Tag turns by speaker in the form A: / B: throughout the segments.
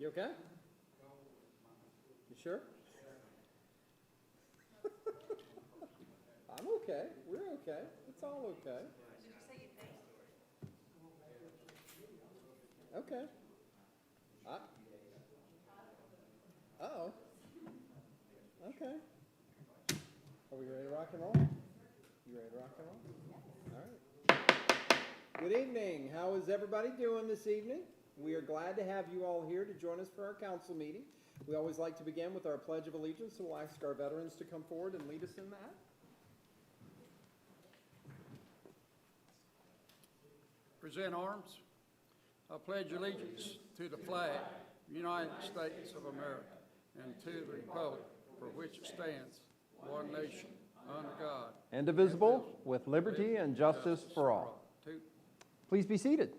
A: You okay? You sure? I'm okay. We're okay. It's all okay.
B: Did you say you think?
A: Okay. Uh-oh. Okay. Are we ready to rock and roll? You ready to rock and roll? All right. Good evening. How is everybody doing this evening? We are glad to have you all here to join us for our council meeting. We always like to begin with our Pledge of Allegiance, so we'll ask our veterans to come forward and lead us in that.
C: Present arms. I pledge allegiance to the flag of the United States of America and to the republic for which it stands, one nation, under God.
A: Indivisible, with liberty and justice for all. Please be seated.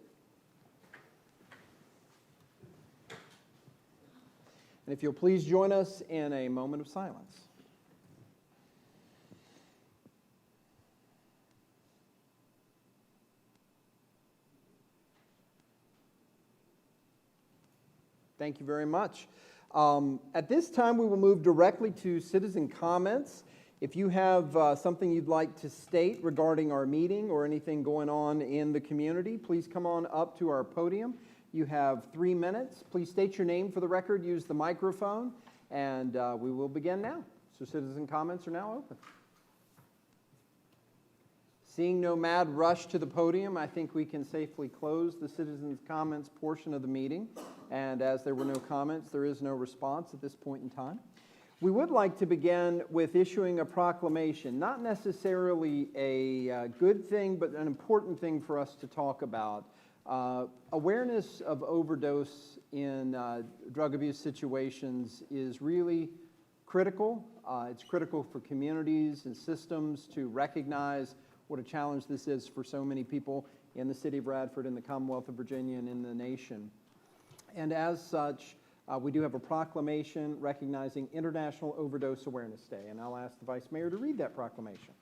A: And if you'll please join us in a moment of silence. Thank you very much. At this time, we will move directly to citizen comments. If you have something you'd like to state regarding our meeting or anything going on in the community, please come on up to our podium. You have 3 minutes. Please state your name for the record, use the microphone, and we will begin now. So citizen comments are now open. Seeing no mad rush to the podium, I think we can safely close the citizens' comments portion of the meeting. And as there were no comments, there is no response at this point in time. We would like to begin with issuing a proclamation, not necessarily a good thing, but an important thing for us to talk about. Awareness of overdose in drug abuse situations is really critical. It's critical for communities and systems to recognize what a challenge this is for so many people in the city of Radford, in the Commonwealth of Virginia, and in the nation. And as such, we do have a proclamation recognizing International Overdose Awareness Day, and I'll ask the Vice Mayor to read that proclamation.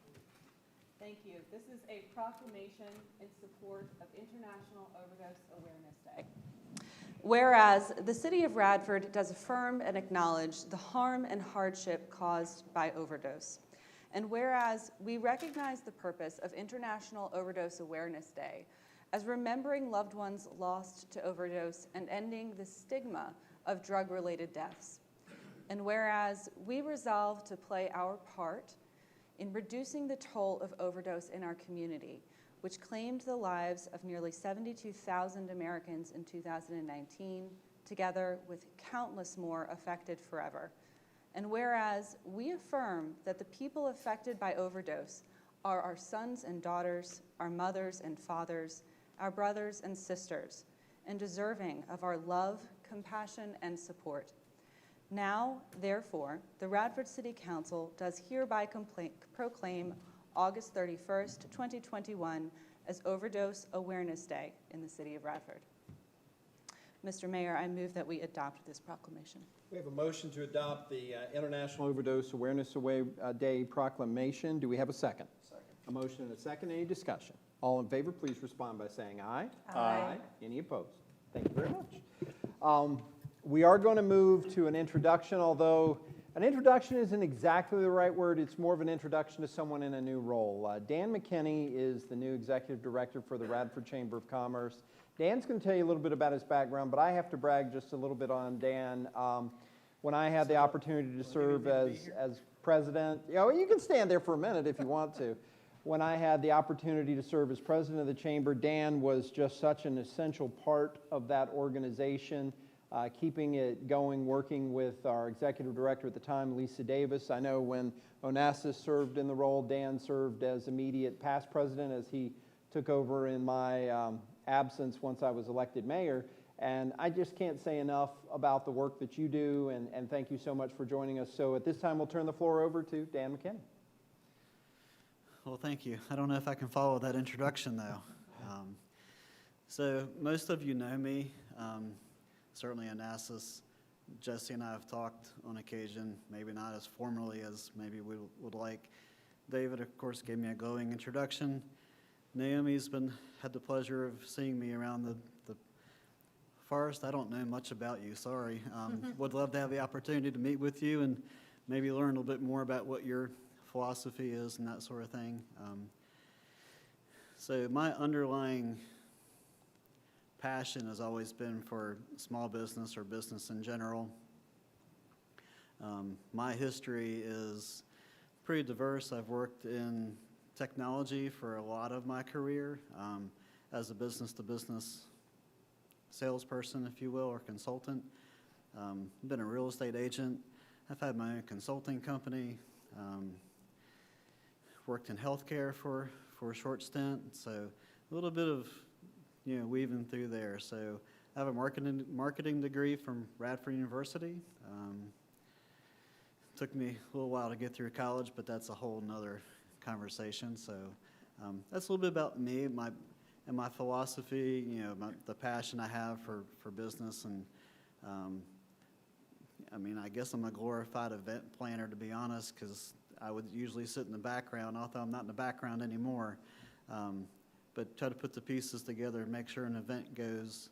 B: Thank you. This is a proclamation in support of International Overdose Awareness Day. Whereas the City of Radford does affirm and acknowledge the harm and hardship caused by overdose. And whereas we recognize the purpose of International Overdose Awareness Day as remembering loved ones lost to overdose and ending the stigma of drug-related deaths. And whereas we resolve to play our part in reducing the toll of overdose in our community, which claimed the lives of nearly 72,000 Americans in 2019, together with countless more affected forever. And whereas we affirm that the people affected by overdose are our sons and daughters, our mothers and fathers, our brothers and sisters, and deserving of our love, compassion, and support. Now, therefore, the Radford City Council does hereby proclaim August 31st, 2021 as Overdose Awareness Day in the City of Radford. Mr. Mayor, I move that we adopt this proclamation.
A: We have a motion to adopt the International Overdose Awareness Day proclamation. Do we have a second? Second. A motion and a second. Any discussion? All in favor, please respond by saying aye.
B: Aye.
A: Any opposed? Thank you very much. We are going to move to an introduction, although an introduction isn't exactly the right word. It's more of an introduction to someone in a new role. Dan McKinney is the new Executive Director for the Radford Chamber of Commerce. Dan's going to tell you a little bit about his background, but I have to brag just a little bit on Dan. When I had the opportunity to serve as president, you can stand there for a minute if you want to. When I had the opportunity to serve as president of the chamber, Dan was just such an essential part of that organization, keeping it going, working with our executive director at the time, Lisa Davis. I know when Onassis served in the role, Dan served as immediate past president as he took over in my absence once I was elected mayor. And I just can't say enough about the work that you do, and thank you so much for joining us. So at this time, we'll turn the floor over to Dan McKinney.
D: Well, thank you. I don't know if I can follow that introduction, though. So most of you know me, certainly Onassis. Jesse and I have talked on occasion, maybe not as formally as maybe we would like. David, of course, gave me a glowing introduction. Naomi's had the pleasure of seeing me around the Forrest, I don't know much about you, sorry. Would love to have the opportunity to meet with you and maybe learn a little bit more about what your philosophy is and that sort of thing. So my underlying passion has always been for small business or business in general. My history is pretty diverse. I've worked in technology for a lot of my career as a business-to-business salesperson, if you will, or consultant. I've been a real estate agent. I've had my own consulting company. Worked in healthcare for a short stint, so a little bit of weaving through there. So I have a marketing degree from Radford University. Took me a little while to get through college, but that's a whole nother conversation. So that's a little bit about me, my philosophy, the passion I have for business. And I mean, I guess I'm a glorified event planner, to be honest, because I would usually sit in the background, although I'm not in the background anymore. But try to put the pieces together and make sure an event goes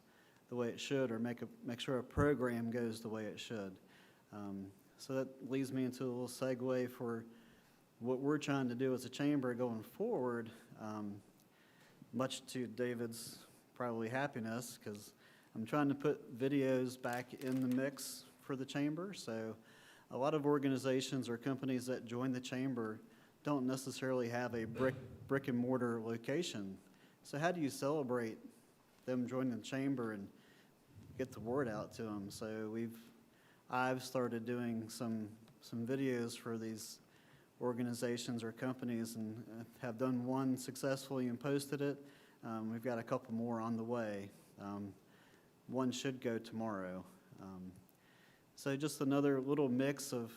D: the way it should, or make sure a program goes the way it should. So that leads me into a little segue for what we're trying to do as a chamber going forward, much to David's probably happiness, because I'm trying to put videos back in the mix for the chamber. So a lot of organizations or companies that join the chamber don't necessarily have a brick and mortar location. So how do you celebrate them joining the chamber and get the word out to them? So I've started doing some videos for these organizations or companies, and have done one successfully and posted it. We've got a couple more on the way. One should go tomorrow. So just another little mix of,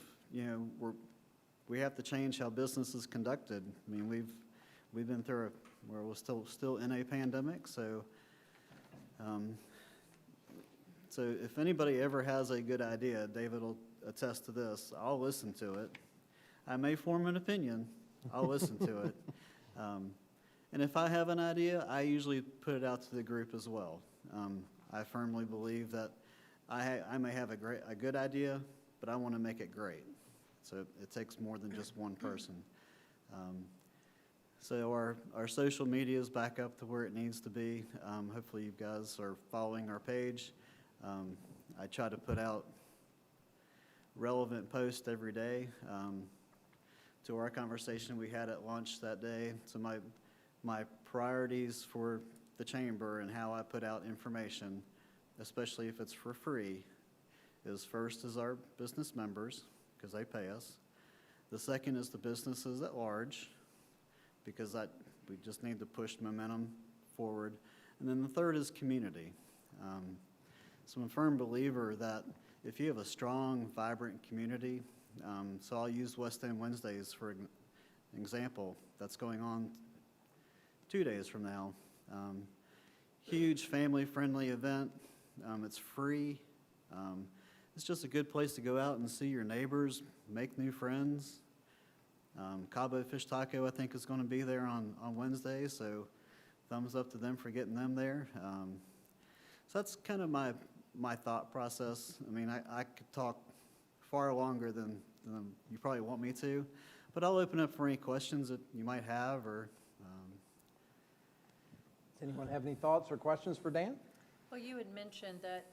D: we have to change how business is conducted. I mean, we've been through where we're still in a pandemic. So so if anybody ever has a good idea, David will attest to this, I'll listen to it. I may form an opinion, I'll listen to it. And if I have an idea, I usually put it out to the group as well. I firmly believe that I may have a good idea, but I want to make it great. So it takes more than just one person. So our social media is back up to where it needs to be. Hopefully you guys are following our page. I try to put out relevant posts every day to our conversation we had at lunch that day. So my priorities for the chamber and how I put out information, especially if it's for free, is first is our business members, because they pay us. The second is the businesses at large, because we just need to push momentum forward. And then the third is community. So I'm a firm believer that if you have a strong, vibrant community, so I'll use West End Wednesdays for an example. That's going on 2 days from now. Huge family-friendly event. It's free. It's just a good place to go out and see your neighbors, make new friends. Cabo Fish Taco, I think, is going to be there on Wednesday, so thumbs up to them for getting them there. So that's kind of my thought process. I mean, I could talk far longer than you probably want me to, but I'll open up for any questions that you might have. Or
A: Does anyone have any thoughts or questions for Dan?
E: Well, you had mentioned that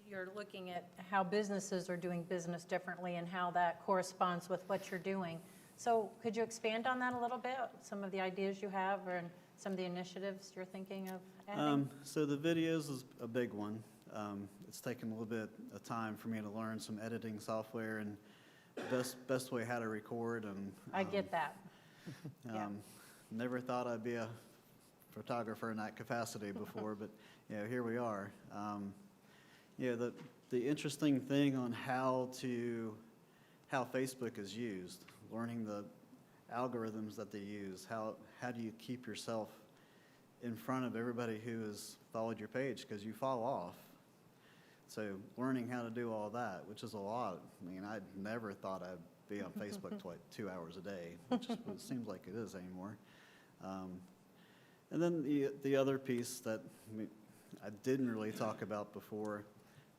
E: you're looking at how businesses are doing business differently and how that corresponds with what you're doing. So could you expand on that a little bit, some of the ideas you have and some of the initiatives you're thinking of adding?
D: So the videos is a big one. It's taken a little bit of time for me to learn some editing software and best way how to record. And
E: I get that. Yeah.
D: Never thought I'd be a photographer in that capacity before, but here we are. The interesting thing on how Facebook is used, learning the algorithms that they use, how do you keep yourself in front of everybody who has followed your page, because you fall off. So learning how to do all that, which is a lot. I mean, I never thought I'd be on Facebook 2 hours a day, which is what it seems like it is anymore. And then the other piece that I didn't really talk about before,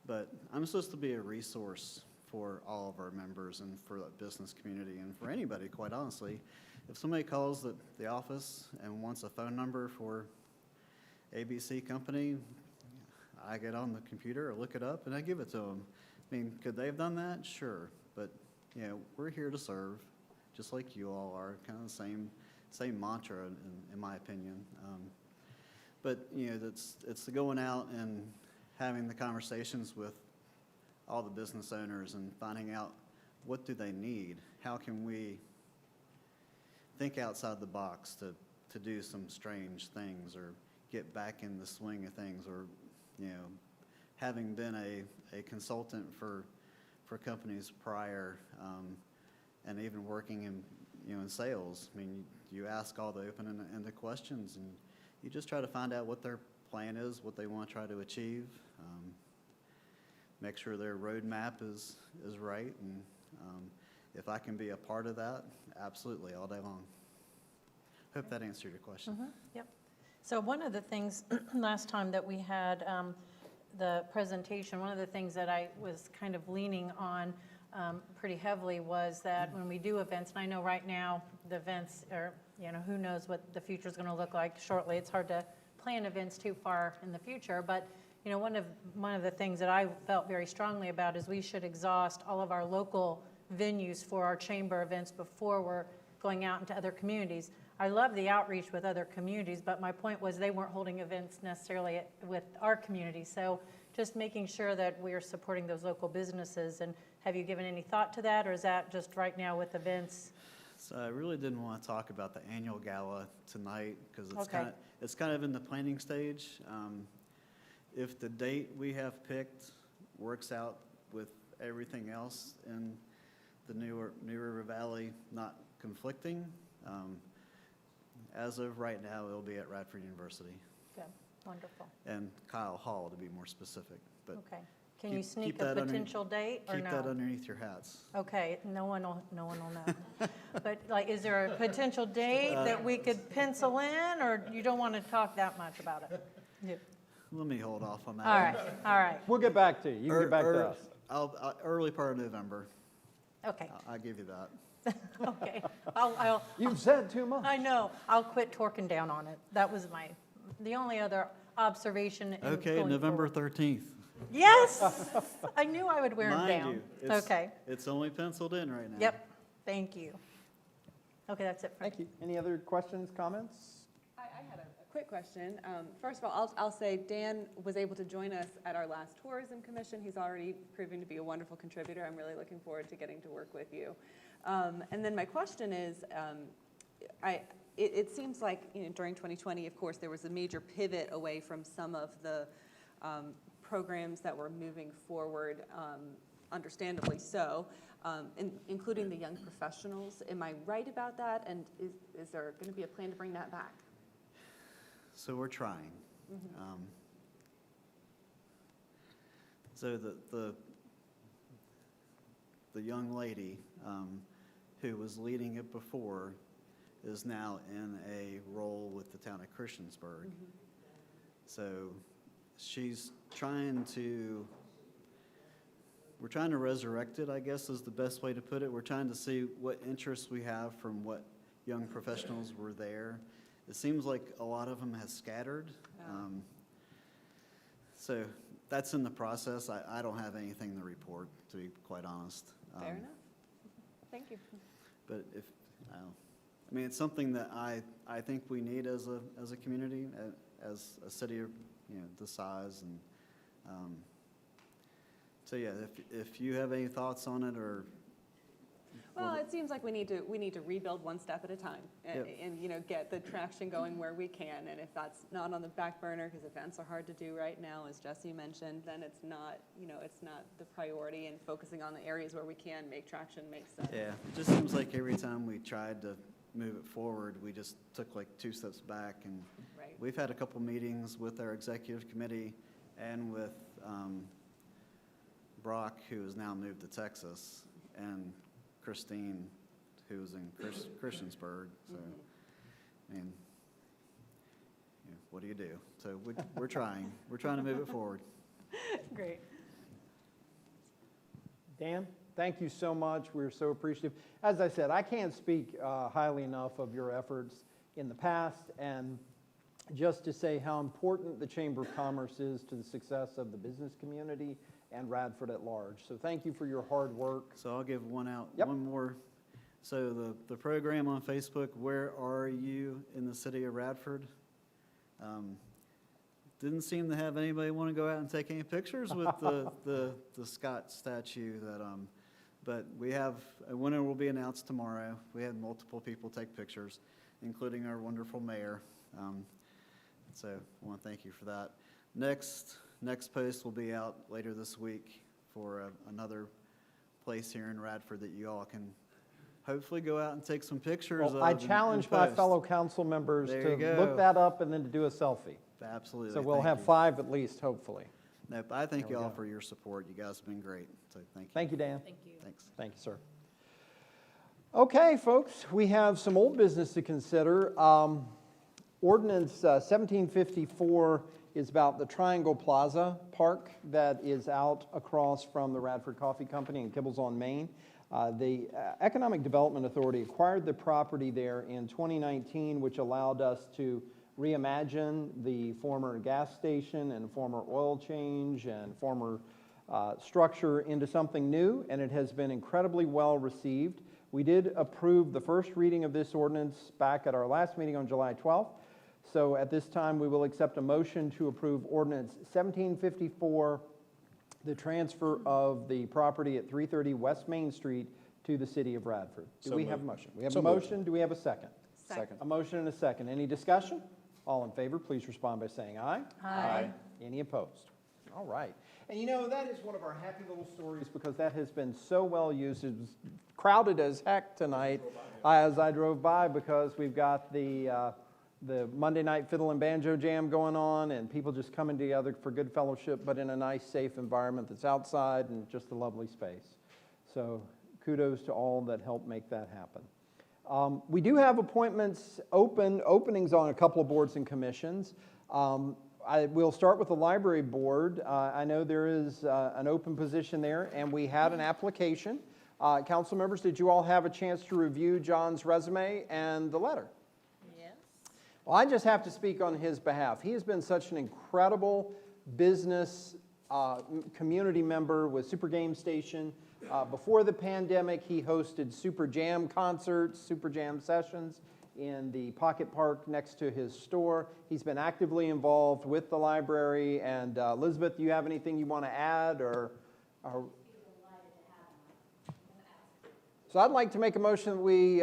D: but I'm supposed to be a resource for all of our members and for the business community and for anybody, quite honestly. If somebody calls the office and wants a phone number for ABC company, I get on the computer or look it up and I give it to them. I mean, could they have done that? Sure, but you know, we're here to serve, just like you all are. Kind of the same mantra, in my opinion. But you know, it's the going out and having the conversations with all the business owners and finding out what do they need. How can we think outside the box to do some strange things or get back in the swing of things, or you know, having been a consultant for companies prior, and even working in sales. I mean, you ask all the open-ended questions, and you just try to find out what their plan is, what they want to try to achieve. Make sure their roadmap is right, and if I can be a part of that, absolutely, all day long. Hope that answered your question.
E: Yep. So one of the things, last time that we had the presentation, one of the things that I was kind of leaning on pretty heavily was that when we do events, and I know right now the events are, you know, who knows what the future is going to look like shortly. It's hard to plan events too far in the future, but you know, one of the things that I felt very strongly about is we should exhaust all of our local venues for our chamber events before we're going out into other communities. I love the outreach with other communities, but my point was they weren't holding events necessarily with our community. So just making sure that we're supporting those local businesses. And have you given any thought to that, or is that just right now with events?
D: So I really didn't want to talk about the annual gala tonight because
E: Okay.
D: it's kind of in the planning stage. If the date we have picked works out with everything else in the New River Valley not conflicting, as of right now, it'll be at Radford University
E: Okay, wonderful.
D: and Kyle Hall, to be more specific. But
E: Okay. Can you
D: keep
E: sneak
D: that
E: a
D: under-
E: potential date or
D: keep that
E: no?
D: underneath your hats.
E: Okay, no one will know. But like, is there a potential date that we could pencil in, or you don't want to talk that much about it? Yeah.
D: Let me hold off on that.
E: All right, all right,
A: We'll get back to you. You can get back to us.
D: Early part of November.
E: okay,
D: I'll give you that.
E: okay. I'll,
A: You've said too much.
E: I know, I'll quit torquing down on it. That was the only other observation. in
D: Okay,
E: going
D: November
E: forward.
D: 13th.
E: Yes, I knew I would wear them
D: Mind
E: down.
D: you, it's-
E: Okay,
D: It's only penciled in right now.
E: yep, thank you. Okay, that's it for me.
A: Thank you. Any other questions, comments?
F: I had a quick question. First of all, I'll say Dan was able to join us at our last Tourism Commission. He's already proving to be a wonderful contributor. I'm really looking forward to getting to work with you. And then my question is, it seems like, you know, during 2020, of course, there was a major pivot away from some of the programs that were moving forward, understandably so, including the young professionals. Am I right about that? And is there going to be a plan to bring that back?
D: So we're trying. So the young lady who was leading it before is now in a role with the town of Christiansburg. So she's we're trying to resurrect it, I guess is the best way to put it. We're trying to see what interests we have from what young professionals were there. It seems like a lot of them has scattered. So that's in the process. I don't have anything to report, to be quite honest.
F: Fair enough. Thank you.
D: But I mean, it's something that I think we need as a community, as a city of, you know, the size. And so yeah, if you have any thoughts on it, or
F: Well, it seems like we need to rebuild one step at a time and you know, get the traction going where we can. And if that's not on the back burner, because events are hard to do right now, as Jesse mentioned, then it's not, you know, it's not the priority, and focusing on the areas where we can make traction makes sense.
D: yeah, it just seems like every time we tried to move it forward, we just took like 2 steps back. And
F: Right.
D: we've had a couple meetings with our executive committee and with Brock, who has now moved to Texas, and Christine, who's in Christiansburg. So, I mean, what do you do? So we're trying. We're trying to move it forward.
E: Great.
A: Dan, thank you so much. We're so appreciative. As I said, I can't speak highly enough of your efforts in the past, and just to say how important the Chamber of Commerce is to the success of the business community and Radford at large. So thank you for your hard work.
D: So I'll give one out,
A: Yep.
D: one more. So the program on Facebook, Where Are You in the City of Radford? Didn't seem to have anybody want to go out and take any pictures with the Scott statue but we have, a winner will be announced tomorrow. We had multiple people take pictures, including our wonderful mayor. So I want to thank you for that. Next post will be out later this week for another place here in Radford that you all can hopefully go out and take some pictures of.
A: Well, I
D: and
A: challenge my
D: post.
A: fellow council members
D: There
A: to
D: you go.
A: look that up and then to do a selfie.
D: Absolutely.
A: So we'll
D: thank
A: have
D: you.
A: 5 at least, hopefully.
D: Nope, I thank
A: There
D: you
A: we
D: all
A: go.
D: for your support. You guys have been great, so thank you.
A: Thank you, Dan.
E: Thank you.
D: Thanks.
A: Thank you, sir. Okay, folks, we have some old business to consider. Ordinance 1754 is about the Triangle Plaza Park that is out across from the Radford Coffee Company in Kibbles on Main. The Economic Development Authority acquired the property there in 2019, which allowed us to reimagine the former gas station and former oil change and former structure into something new, and it has been incredibly well received. We did approve the first reading of this ordinance back at our last meeting on July 12th. So at this time, we will accept a motion to approve ordinance 1754, the transfer of the property at 330 West Main Street to the city of Radford. Do
G: So
A: we have a
G: moved.
A: motion? We have
G: So
A: a
G: moved.
A: motion. Do we have a second?
F: Second.
A: A motion and a second. Any discussion? All in favor, please respond by saying aye.
E: Aye.
A: Any opposed? All right. And you know, that is one of our happy little stories because that has been so well used. It was crowded as heck tonight as I drove by because we've got the Monday night fiddle and banjo jam going on and people just coming together for good fellowship, but in a nice, safe environment that's outside and just a lovely space. So kudos to all that helped make that happen. We do have appointments openings on a couple of boards and commissions. We'll start with the library board. I know there is an open position there, and we had an application. Council members, did you all have a chance to review John's resume and the letter?
E: Yes.
A: Well, I just have to speak on his behalf. He has been such an incredible business community member with Super Game Station. Before the pandemic, he hosted Super Jam concerts, Super Jam sessions in the Pocket Park next to his store. He's been actively involved with the library. And Elizabeth, do you have anything you want to add? So I'd like to make a motion that we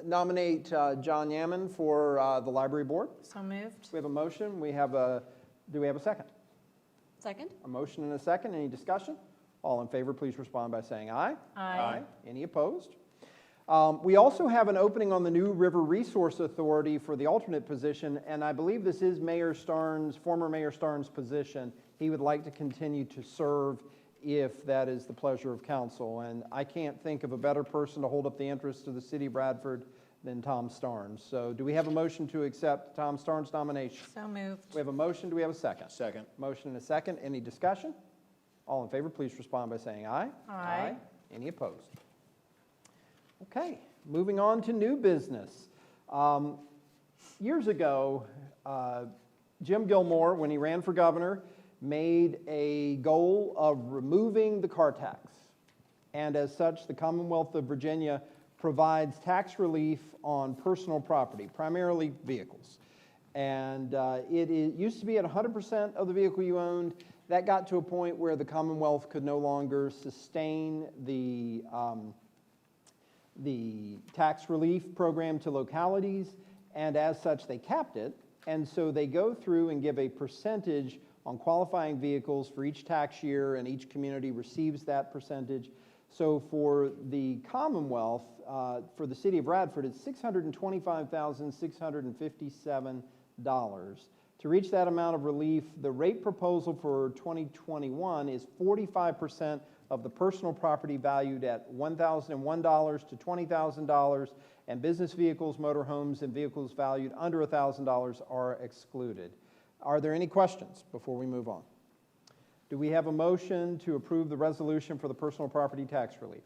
A: nominate John Yaman for the library board.
E: So moved.
A: We have a motion. Do we have a second?
F: Second?
A: A motion and a second. Any discussion? All in favor, please respond by saying aye.
E: Aye.
A: Any opposed? We also have an opening on the New River Resource Authority for the alternate position, and I believe this is former Mayor Starnes' position. He would like to continue to serve if that is the pleasure of council, and I can't think of a better person to hold up the interests of the city of Bradford than Tom Starnes. So do we have a motion to accept Tom Starnes' nomination?
E: So moved.
A: We have a motion. Do we have a second?
G: Second.
A: Motion and a second. Any discussion? All in favor, please respond by saying aye.
E: Aye.
A: Any opposed? Okay, moving on to new business. Years ago, Jim Gilmore, when he ran for governor, made a goal of removing the car tax. And as such, the Commonwealth of Virginia provides tax relief on personal property, primarily vehicles. And it used to be at 100% of the vehicle you owned. That got to a point where the Commonwealth could no longer sustain the tax relief program to localities, and as such, they capped it. And so they go through and give a percentage on qualifying vehicles for each tax year, and each community receives that percentage. So for the Commonwealth, for the city of Radford, it's $625,657 To reach that amount of relief, the rate proposal for 2021 is 45% of the personal property valued at $1,001 to $20,000, and business vehicles, motorhomes, and vehicles valued under $1,000 are excluded. Are there any questions before we move on? Do we have a motion to approve the resolution for the personal property tax relief?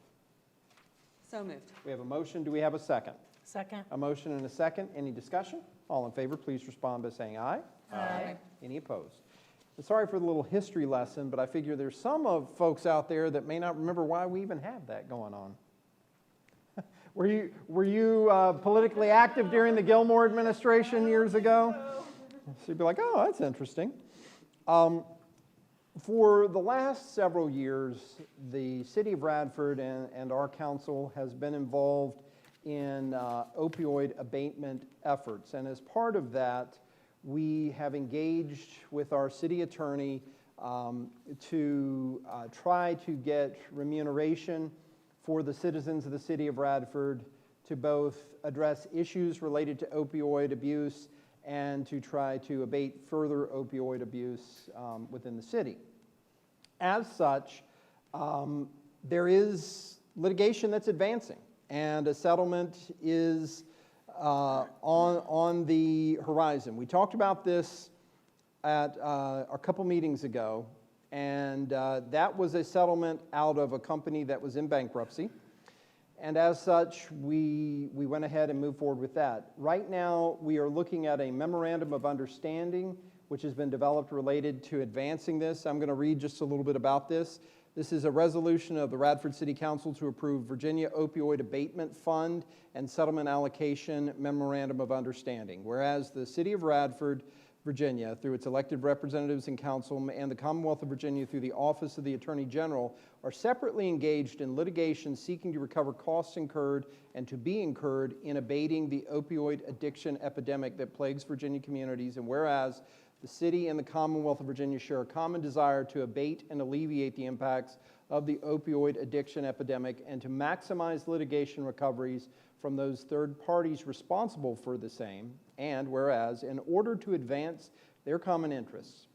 F: So moved.
A: We have a motion. Do we have a second?
E: Second.
A: A motion and a second. Any discussion? All in favor, please respond by saying aye.
E: Aye.
A: Any opposed? And sorry for the little history lesson, but I figure there's some of folks out there that may not remember why we even have that going on. Were you politically active during the Gilmore administration years ago? So you'd be like, oh, that's interesting. For the last several years, the city of Radford and our council has been involved in opioid abatement efforts. And as part of that, we have engaged with our city attorney to try to get remuneration for the citizens of the city of Radford to both address issues related to opioid abuse and to try to abate further opioid abuse within the city. As such, there is litigation that's advancing, and a settlement is on the horizon. We talked about this at a couple meetings ago, and that was a settlement out of a company that was in bankruptcy. And as such, we went ahead and moved forward with that. Right now, we are looking at a memorandum of understanding which has been developed related to advancing this. I'm going to read just a little bit about this. This is a resolution of the Radford City Council to approve Virginia Opioid Abatement Fund and Settlement Allocation Memorandum of Understanding. Whereas the City of Radford, Virginia, through its elected representatives and council, and the Commonwealth of Virginia through the Office of the Attorney General, are separately engaged in litigation seeking to recover costs incurred and to be incurred in abating the opioid addiction epidemic that plagues Virginia communities. And whereas the city and the Commonwealth of Virginia share a common desire to abate and alleviate the impacts of the opioid addiction epidemic and to maximize litigation recoveries from those third parties responsible for the same. And whereas, in order to advance their common interests,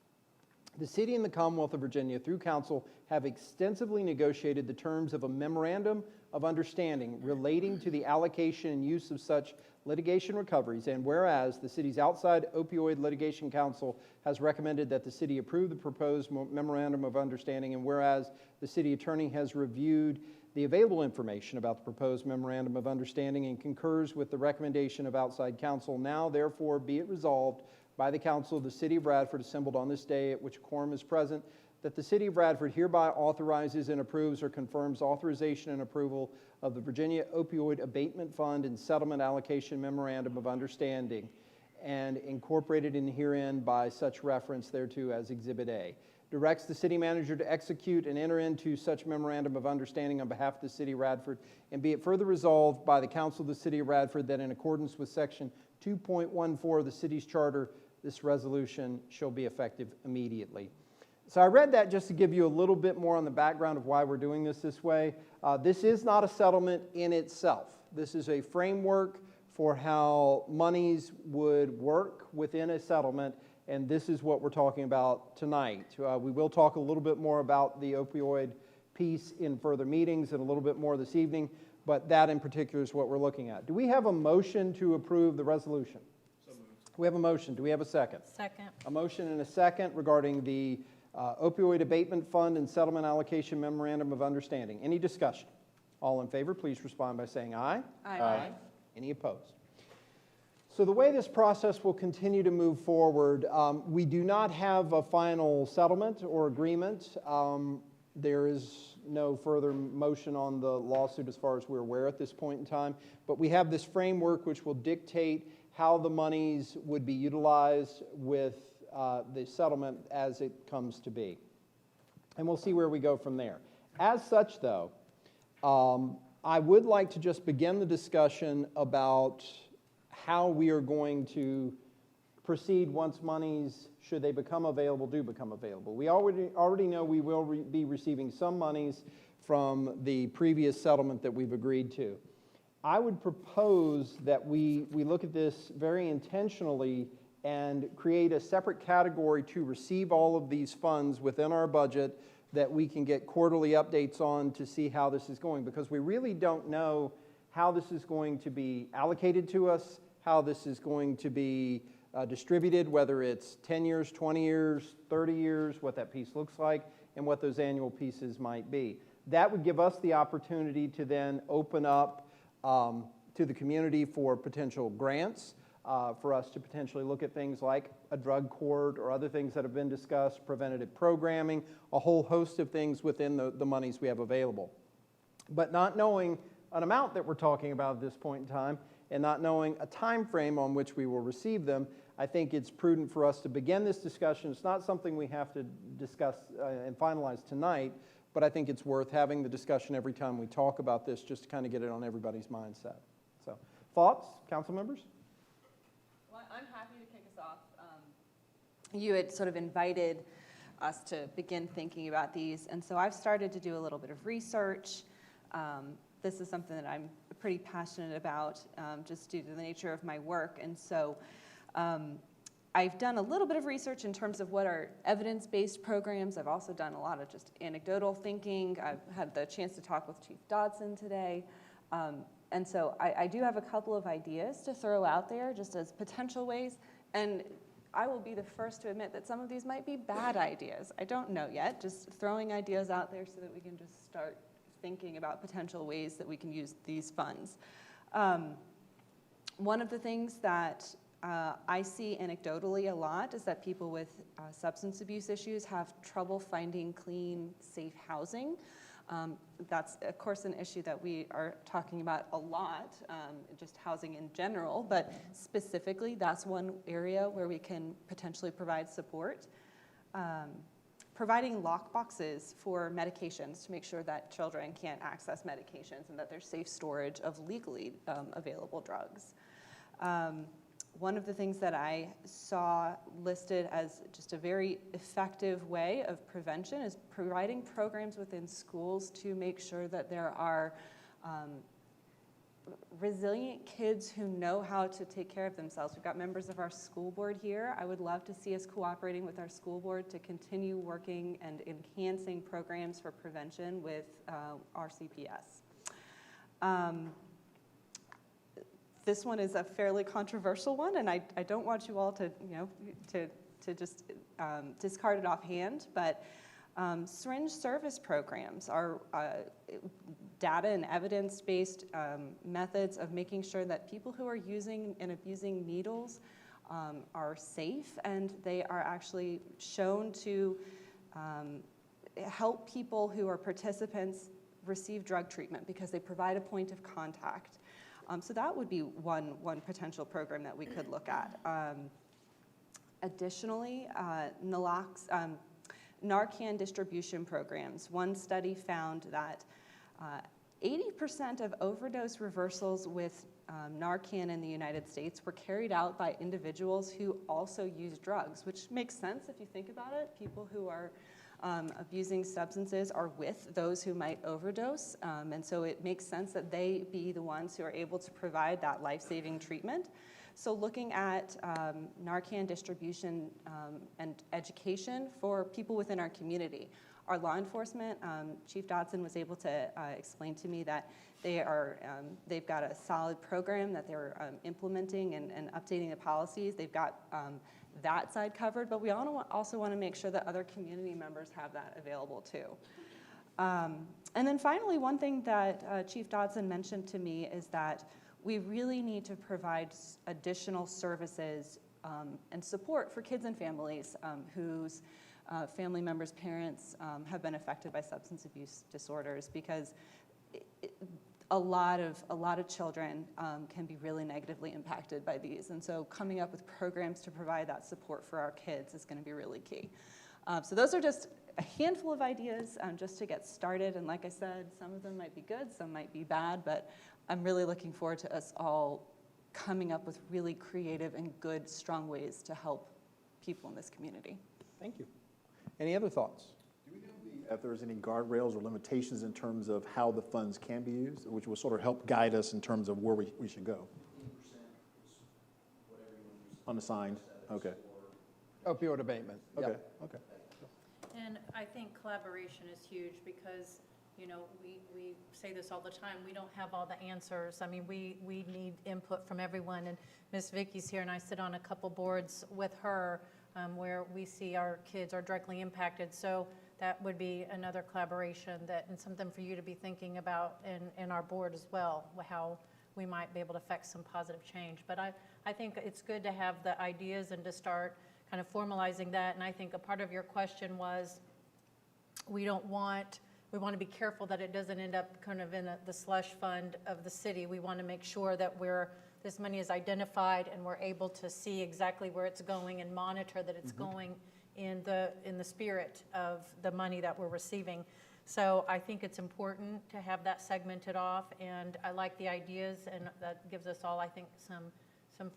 A: the city and the Commonwealth of Virginia, through council, have extensively negotiated the terms of a memorandum of understanding relating to the allocation and use of such litigation recoveries. And whereas the city's outside opioid litigation council has recommended that the city approve the proposed memorandum of understanding, and whereas the city attorney has reviewed the available information about the proposed memorandum of understanding and concurs with the recommendation of outside counsel, now therefore be it resolved by the council of the city of Radford assembled on this day at which a quorum is present, that the city of Radford hereby authorizes and approves or confirms authorization and approval of the Virginia Opioid Abatement Fund and Settlement Allocation Memorandum of Understanding, and incorporated in herein by such reference thereto as Exhibit A. Directs the city manager to execute and enter into such memorandum of understanding on behalf of the city of Radford, and be it further resolved by the council of the city of Radford that in accordance with section 2.14 of the city's charter, this resolution shall be effective immediately. So I read that just to give you a little bit more on the background of why we're doing this way. This is not a settlement in itself. This is a framework for how monies would work within a settlement, and this is what we're talking about tonight. We will talk a little bit more about the opioid piece in further meetings and a little bit more this evening, but that in particular is what we're looking at. Do we have a motion to approve the resolution? So moved. We have a motion. Do we have a second?
E: Second.
A: A motion and a second regarding the Opioid Abatement Fund and Settlement Allocation Memorandum of Understanding. Any discussion? All in favor, please respond by saying aye.
F: Aye.
A: Any opposed? So the way this process will continue to move forward, we do not have a final settlement or agreement. There is no further motion on the lawsuit as far as we're aware at this point in time, but we have this framework which will dictate how the monies would be utilized with the settlement as it comes to be. And we'll see where we go from there. As such, though, I would like to just begin the discussion about how we are going to proceed once monies, should they become available, do become available. We already know we will be receiving some monies from the previous settlement that we've agreed to. I would propose that we look at this very intentionally and create a separate category to receive all of these funds within our budget that we can get quarterly updates on to see how this is going, because we really don't know how this is going to be allocated to us, how this is going to be distributed, whether it's 10 years, 20 years, 30 years, what that piece looks like, and what those annual pieces might be. That would give us the opportunity to then open up to the community for potential grants, for us to potentially look at things like a drug court or other things that have been discussed, preventative programming, a whole host of things within the monies we have available. But not knowing an amount that we're talking about at this point in time, and not knowing a time frame on which we will receive them, I think it's prudent for us to begin this discussion. It's not something we have to discuss and finalize tonight, but I think it's worth having the discussion every time we talk about this, just to kind of get it on everybody's mindset. So, thoughts, council members?
F: Well, I'm happy to kick us off. You had sort of invited us to begin thinking about these, and so I've started to do a little bit of research. This is something that I'm pretty passionate about, just due to the nature of my work, and so I've done a little bit of research in terms of what are evidence-based programs. I've also done a lot of just anecdotal thinking. I've had the chance to talk with Chief Dodson today. And so I do have a couple of ideas to throw out there just as potential ways. And I will be the first to admit that some of these might be bad ideas. I don't know yet, just throwing ideas out there so that we can just start thinking about potential ways that we can use these funds. One of the things that I see anecdotally a lot is that people with substance abuse issues have trouble finding clean, safe housing. That's, of course, an issue that we are talking about a lot, just housing in general, but specifically, that's one area where we can potentially provide support. Providing lock boxes for medications to make sure that children can't access medications and that there's safe storage of legally available drugs. One of the things that I saw listed as just a very effective way of prevention is providing programs within schools to make sure that there are resilient kids who know how to take care of themselves. We've got members of our school board here. I would love to see us cooperating with our school board to continue working and enhancing programs for prevention with our CPS. This one is a fairly controversial one, and I don't want you all to, to just discard it offhand, but syringe service programs are data and evidence-based methods of making sure that people who are using and abusing needles are safe, and they are actually shown to help people who are participants receive drug treatment because they provide a point of contact. So that would be one potential program that we could look at. Additionally, Narcan distribution programs. One study found that 80% of overdose reversals with Narcan in the United States were carried out by individuals who also use drugs, which makes sense if you think about it. People who are abusing substances are with those who might overdose, and so it makes sense that they be the ones who are able to provide that life-saving treatment. So looking at Narcan distribution and education for people within our community. Our law enforcement, Chief Dodson was able to explain to me that they've got a solid program that they're implementing and updating the policies. They've got that side covered, but we also want to make sure that other community members have that available too. And then finally, one thing that Chief Dodson mentioned to me is that we really need to provide additional services and support for kids and families whose family members' parents have been affected by substance abuse disorders, because a lot of children can be really negatively impacted by these, and so coming up with programs to provide that support for our kids is going to be really key. So those are just a handful of ideas just to get started, and like I said, some of them might be good, some might be bad, but I'm really looking forward to us all coming up with really creative and good, strong ways to help people in this community.
A: Thank you. Any other thoughts?
G: Do we know if there's any guardrails or limitations in terms of how the funds can be used, which will sort of help guide us in terms of where we should go? 15% is whatever you want to use. Unassigned, Okay,
A: Opioid abatement. Yep.
G: okay, okay.
E: And I think collaboration is huge because, you know, we say this all the time, we don't have all the answers. I mean, we need input from everyone, and Miss Vicky's here, and I sit on a couple boards with her where we see our kids are directly impacted. So that would be another collaboration and something for you to be thinking about in our board as well, how we might be able to affect some positive change. But I think it's good to have the ideas and to start kind of formalizing that. And I think a part of your question was, we want to be careful that it doesn't end up kind of in the slush fund of the city. We want to make sure that this money is identified and we're able to see exactly where it's going and monitor that it's going in the spirit of the money that we're receiving. So I think it's important to have that segmented off, and I like the ideas, and that gives us all, I think, some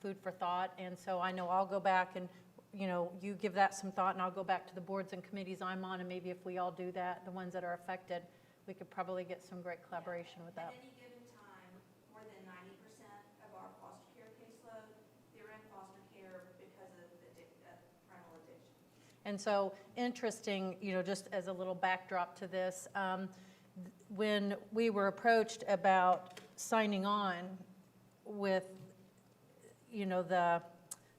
E: food for thought. And so I know I'll go back and, you know, you give that some thought, and I'll go back to the boards and committees I'm on, and maybe if we all do that, the ones that are affected, we could probably get some great collaboration with that.
H: At any given time, more than 90% of our foster care caseload, they're in foster care because of parental addiction.
E: And so interesting, you know, just as a little backdrop to this, when we were approached about signing on with, you know, the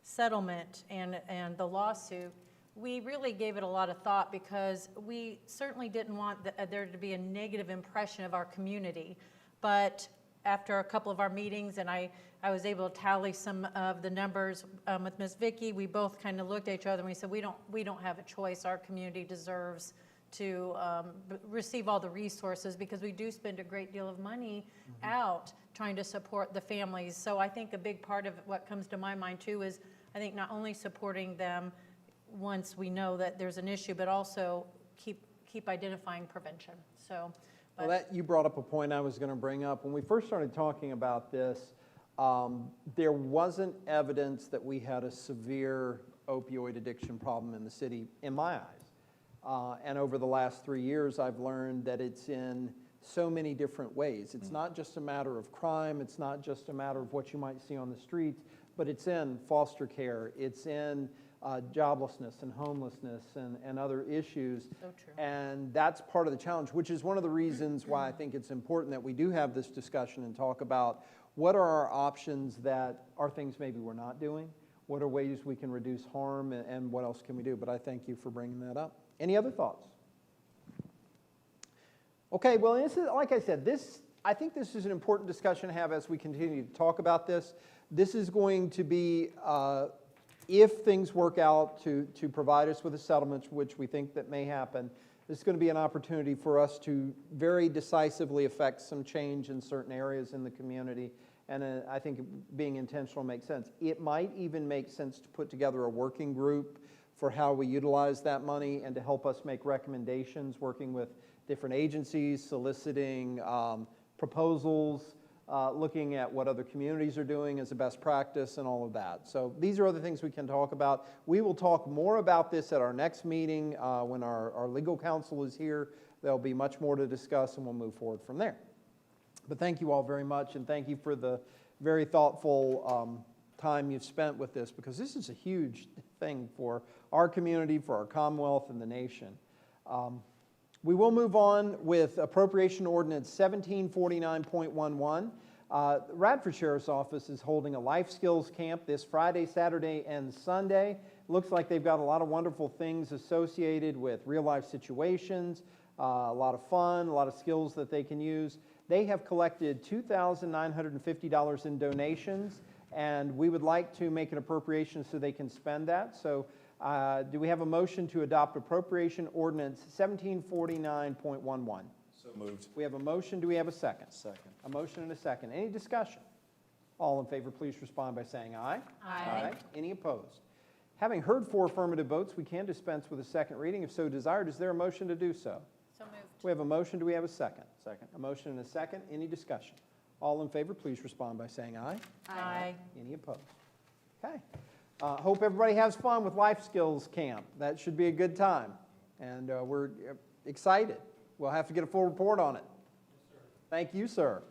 E: settlement and the lawsuit, we really gave it a lot of thought because we certainly didn't want there to be a negative impression of our community. But after a couple of our meetings, and I was able to tally some of the numbers with Ms. Vicky, we both kind of looked at each other and we said, we don't have a choice. Our community deserves to receive all the resources because we do spend a great deal of money out trying to support the families. So I think a big part of what comes to my mind too is I think not only supporting them once we know that there's an issue, but also keep identifying prevention. So.
A: Well, you brought up a point I was going to bring up. When we first started talking about this, there wasn't evidence that we had a severe opioid addiction problem in the city, in my eyes. And over the last 3 years, I've learned that it's in so many different ways. It's not just a matter of crime. It's not just a matter of what you might see on the streets, but it's in foster care. It's in joblessness and homelessness and other issues.
E: So true.
A: And that's part of the challenge, which is one of the reasons why I think it's important that we do have this discussion and talk about what are our options that are things maybe we're not doing, what are ways we can reduce harm, and what else can we do. But I thank you for bringing that up. Any other thoughts? Okay, well, this is, like I said, I think this is an important discussion to have as we continue to talk about this. This is going to be, if things work out to provide us with a settlement, which we think that may happen, this is going to be an opportunity for us to very decisively affect some change in certain areas in the community. And I think being intentional makes sense. It might even make sense to put together a working group for how we utilize that money and to help us make recommendations, working with different agencies, soliciting proposals, looking at what other communities are doing as a best practice and all of that. So these are other things we can talk about. We will talk more about this at our next meeting when our legal counsel is here. There'll be much more to discuss and we'll move forward from there. But thank you all very much, and thank you for the very thoughtful time you've spent with this, because this is a huge thing for our community, for our Commonwealth, and the nation. We will move on with Appropriation Ordinance 1749.11. Radford Sheriff's Office is holding a life skills camp this Friday, Saturday, and Sunday. Looks like they've got a lot of wonderful things associated with real-life situations, a lot of fun, a lot of skills that they can use. They have collected $2,950 in donations, and we would like to make an appropriation so they can spend that. So do we have a motion to adopt Appropriation Ordinance 1749.11?
G: So moved.
A: We have a motion. Do we have a second?
G: Second.
A: A motion and a second. Any discussion? All in favor, please respond by saying aye.
E: Aye.
A: Any opposed? Having heard 4 affirmative votes, we can dispense with a second reading. If so desired, is there a motion to do so?
E: So moved.
A: We have a motion. Do we have a second?
G: Second.
A: A motion and a second. Any discussion? All in favor, please respond by saying aye.
E: Aye.
A: Any opposed? Okay. Hope everybody has fun with Life Skills Camp. That should be a good time. And we're excited. We'll have to get a full report on it. Yes, sir. Thank you, sir.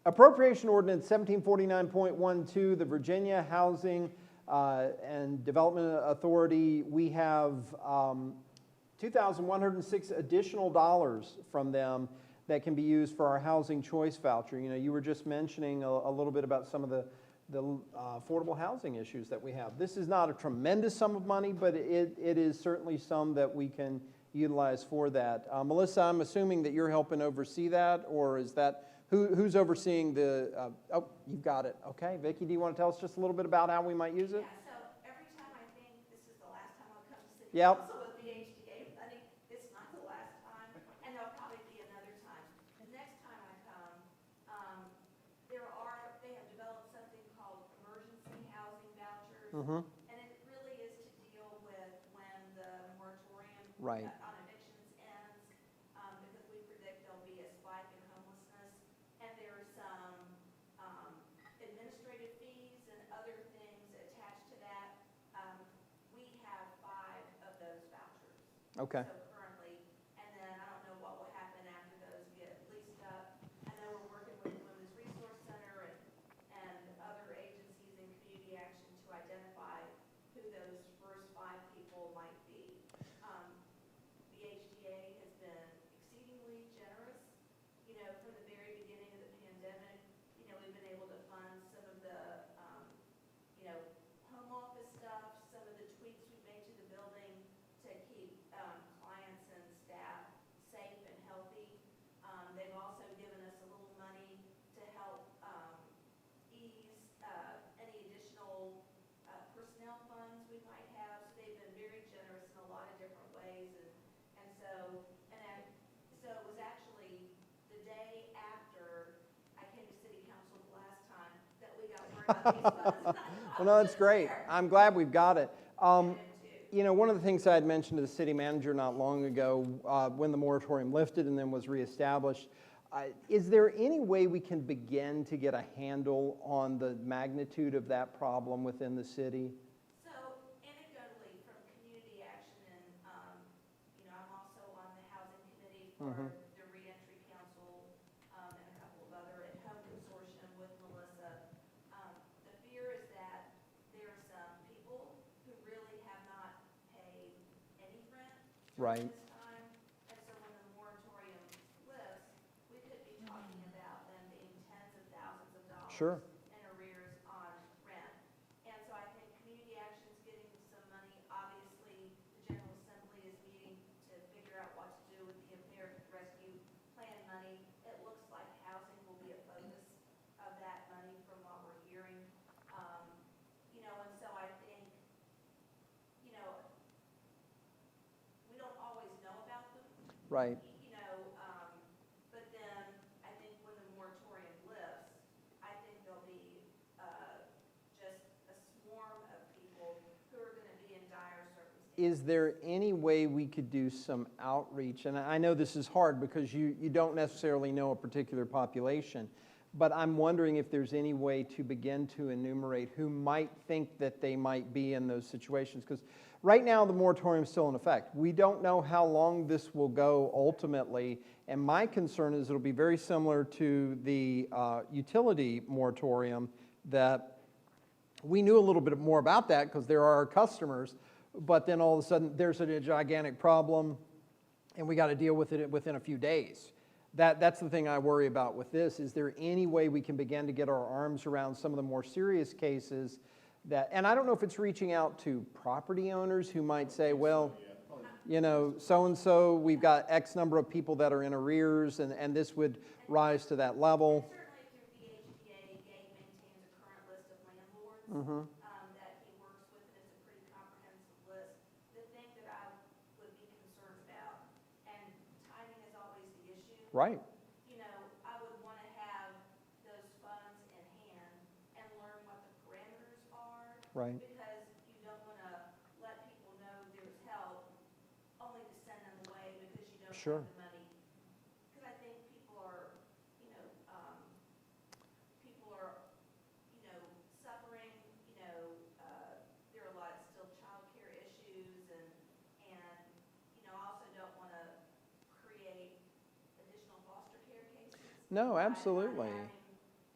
A: Appropriation Ordinance 1749.12, the Virginia Housing and Development Authority, we have $2,106 additional dollars from them that can be used for our housing choice voucher. You know, you were just mentioning a little bit about some of the affordable housing issues that we have. This is not a tremendous sum of money, but it is certainly some that we can utilize for that. Melissa, I'm assuming that you're helping oversee that, or is that, who's overseeing the, oh, you've got it. Okay, Vicki, do you want to tell us just a little bit about how we might use it?
H: Yeah, so every time I think this is the last time I'll come to city
A: Yep.
H: council with the HDA money, it's not the last time, and there'll probably be another time. The next time I come, they have developed something called emergency housing vouchers.
A: Mm-hmm.
H: And it really is to deal with when the moratorium
A: Right.
H: on evictions ends, because we predict there'll be a spike in homelessness. And there's some administrative fees and other things attached to that. We have 5 of those vouchers.
A: Okay.
H: So currently, and then I don't know what will happen after those get leased up. I know we're working with the Women's Resource Center and other agencies in community action to identify who those first 5 people might be. The HDA has been exceedingly generous. You know, from the very beginning of the pandemic, you know, we've been able to fund some of the, you know, home office stuff, some of the tweaks we've made to the building to keep clients and staff safe and healthy. They've also given us a little money to help ease any additional personnel funds we might have. So they've been very generous in a lot of different ways. So it was actually the day after I came to city council the last time that we got word about these funds.
A: Well, no, that's great. I'm glad we've got it. You know, one of the things I had mentioned to the city manager not long ago, when the moratorium lifted and then was reestablished, is there any way we can begin to get a handle on the magnitude of that problem within the city?
H: So anecdotally, from community action, and, you know, I'm also on the housing committee for the reentry council, and a couple of other at-home consortium with Melissa. The fear is that there are some people who really have not paid any rent
A: Right.
H: during this time. And so when the moratorium lifts, we could be talking about them being tens of thousands of dollars
A: Sure.
H: in arrears on rent. And so I think community action's getting some money. Obviously, the General Assembly is meeting to figure out what to do with the American Rescue Plan money. It looks like housing will be a focus of that money from what we're hearing. You know, and so I think, you know, we don't always know about them.
A: Right.
H: You know, but then I think when the moratorium lifts, I think there'll be just a swarm of people who are going to be in dire circumstances.
A: Is there any way we could do some outreach? And I know this is hard because you don't necessarily know a particular population, but I'm wondering if there's any way to begin to enumerate who might think that they might be in those situations. Because right now the moratorium is still in effect. We don't know how long this will go ultimately, and my concern is it'll be very similar to the utility moratorium, that we knew a little bit more about that because there are our customers, but then all of a sudden there's a gigantic problem and we got to deal with it within a few days. That's the thing I worry about with this. Is there any way we can begin to get our arms around some of the more serious cases that, and I don't know if it's reaching out to property owners who might say, well, you know, so-and-so, we've got X number of people that are in arrears, and this would rise to that level.
H: Certainly through the HDA, Gabe maintains a current list of landlords that he works with, and it's a pretty comprehensive list. The thing that I would be concerned about, and timing is always the issue.
A: Right,
H: You know, I would want to have those funds in hand and learn what the parameters are.
A: right.
H: Because you don't want to let people know there's help, only to send them away because you don't
A: Sure.
H: have the money. Because I think people are, you know, suffering, you know, there are a lot of still childcare issues, and, you know, I also don't want to create additional foster care cases.
A: No,
H: by not
A: absolutely.
H: having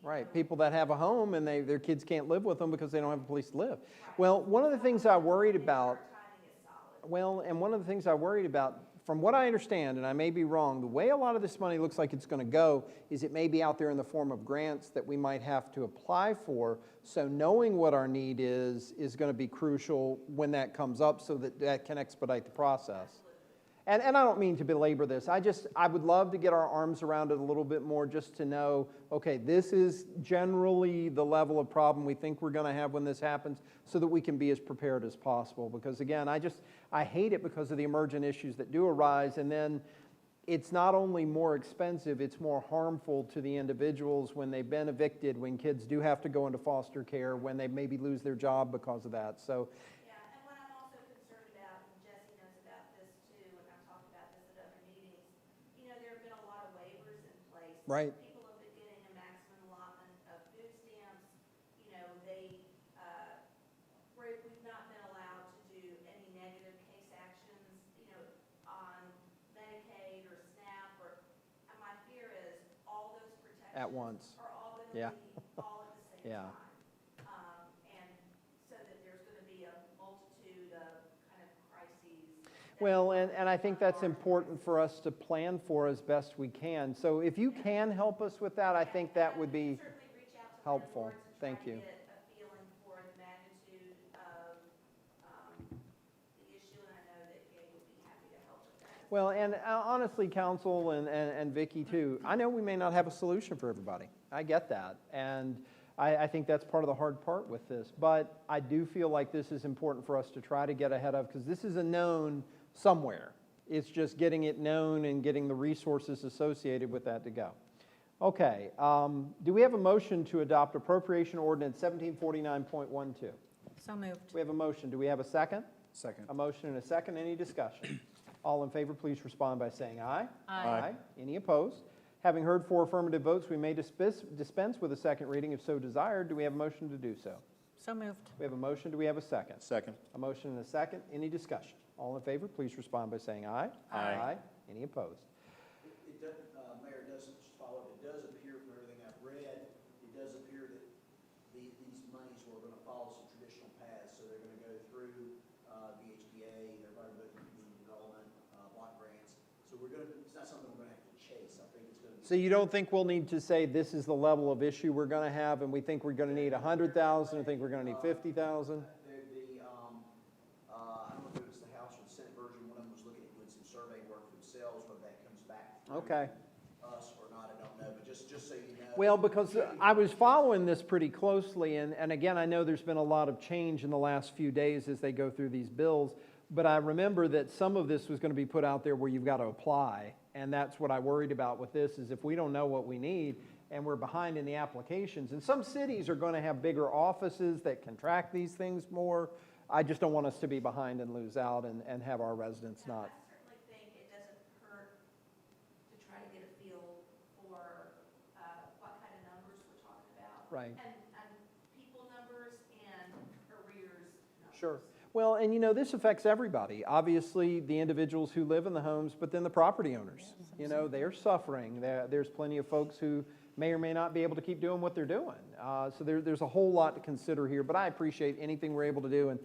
A: Right, people that have a home and their kids can't live with them because they don't have a place to live. Well, one of the things I worried about,
H: Timing is solid.
A: well, and one of the things I worried about, from what I understand, and I may be wrong, the way a lot of this money looks like it's going to go is it may be out there in the form of grants that we might have to apply for. So knowing what our need is going to be crucial when that comes up so that that can expedite the process. And I don't mean to belabor this. I would love to get our arms around it a little bit more just to know, okay, this is generally the level of problem we think we're going to have when this happens so that we can be as prepared as possible. Because again, I hate it because of the emergent issues that do arise. And then it's not only more expensive, it's more harmful to the individuals when they've been evicted, when kids do have to go into foster care, when they maybe lose their job because of that. So
H: Yeah, and what I'm also concerned about, and Jesse knows about this too, and I've talked about this at other meetings, there have been a lot of waivers in place.
A: Right.
H: People have been getting a maximum allotment of food stamps. We've not been allowed to do any negative case actions, on Medicaid or SNAP, and my fear is all those protections
A: at once.
H: are all going to
A: Yeah.
H: leave all at the same
A: Yeah.
H: time. And so that there's going to be a multitude of kind of crises.
A: Well, and I think that's important for us to plan for as best we can. So if you can help us with that, I think that would be
H: Certainly reach out to
A: helpful.
H: landlords and
A: Thank
H: try
A: you.
H: to get a feeling for the magnitude of the issue, and I know that Gabe would be happy to help with that.
A: Well, and honestly, council and Vicki too, I know we may not have a solution for everybody. I get that. And I think that's part of the hard part with this. But I do feel like this is important for us to try to get ahead of, because this is a known somewhere. It's just getting it known and getting the resources associated with that to go. Okay, do we have a motion to adopt appropriation ordinance 1749.12?
E: So moved.
A: We have a motion. Do we have a second?
G: Second.
A: A motion and a second. Any discussion? All in favor, please respond by saying aye.
E: Aye.
A: Any opposed? Having heard 4 affirmative votes, we may dispense with a second reading if so desired. Do we have a motion to do so?
E: So moved.
A: We have a motion. Do we have a second?
G: Second.
A: A motion and a second. Any discussion? All in favor, please respond by saying aye.
G: Aye.
A: Any opposed?
I: It doesn't, Mayor, doesn't follow, it does appear from everything I've read, it does appear that these monies were gonna follow some traditional paths, so they're gonna go through, VHDA, they're probably going to community development, block grants, so it's not something we're gonna have to chase, I think it's gonna be.
A: So you don't think we'll need to say this is the level of issue we're going to have, and we think we're going to need 100,000, or think we're going to need 50,000?
I: I don't know if it was the House or the Senate version, one of them was looking at doing some survey work themselves, whether that comes back through
A: Okay.
I: us or not, I don't know, but just so you know.
A: Well, because I was following this pretty closely, and again, I know there's been a lot of change in the last few days as they go through these bills, but I remember that some of this was going to be put out there where you've got to apply, and that's what I worried about with this, is if we don't know what we need, and we're behind in the applications, and some cities are going to have bigger offices that can track these things more. I just don't want us to be behind and lose out and have our residents
H: Now,
A: not.
H: I certainly think it doesn't hurt to try to get a feel for what kind of numbers we're talking about.
A: Right.
H: And people numbers and arrears numbers.
A: Sure. Well, and this affects everybody. Obviously, the individuals who live in the homes, but then the property owners. They're suffering. There's plenty of folks who may or may not be able to keep doing what they're doing. So there's a whole lot to consider here, but I appreciate anything we're able to do, and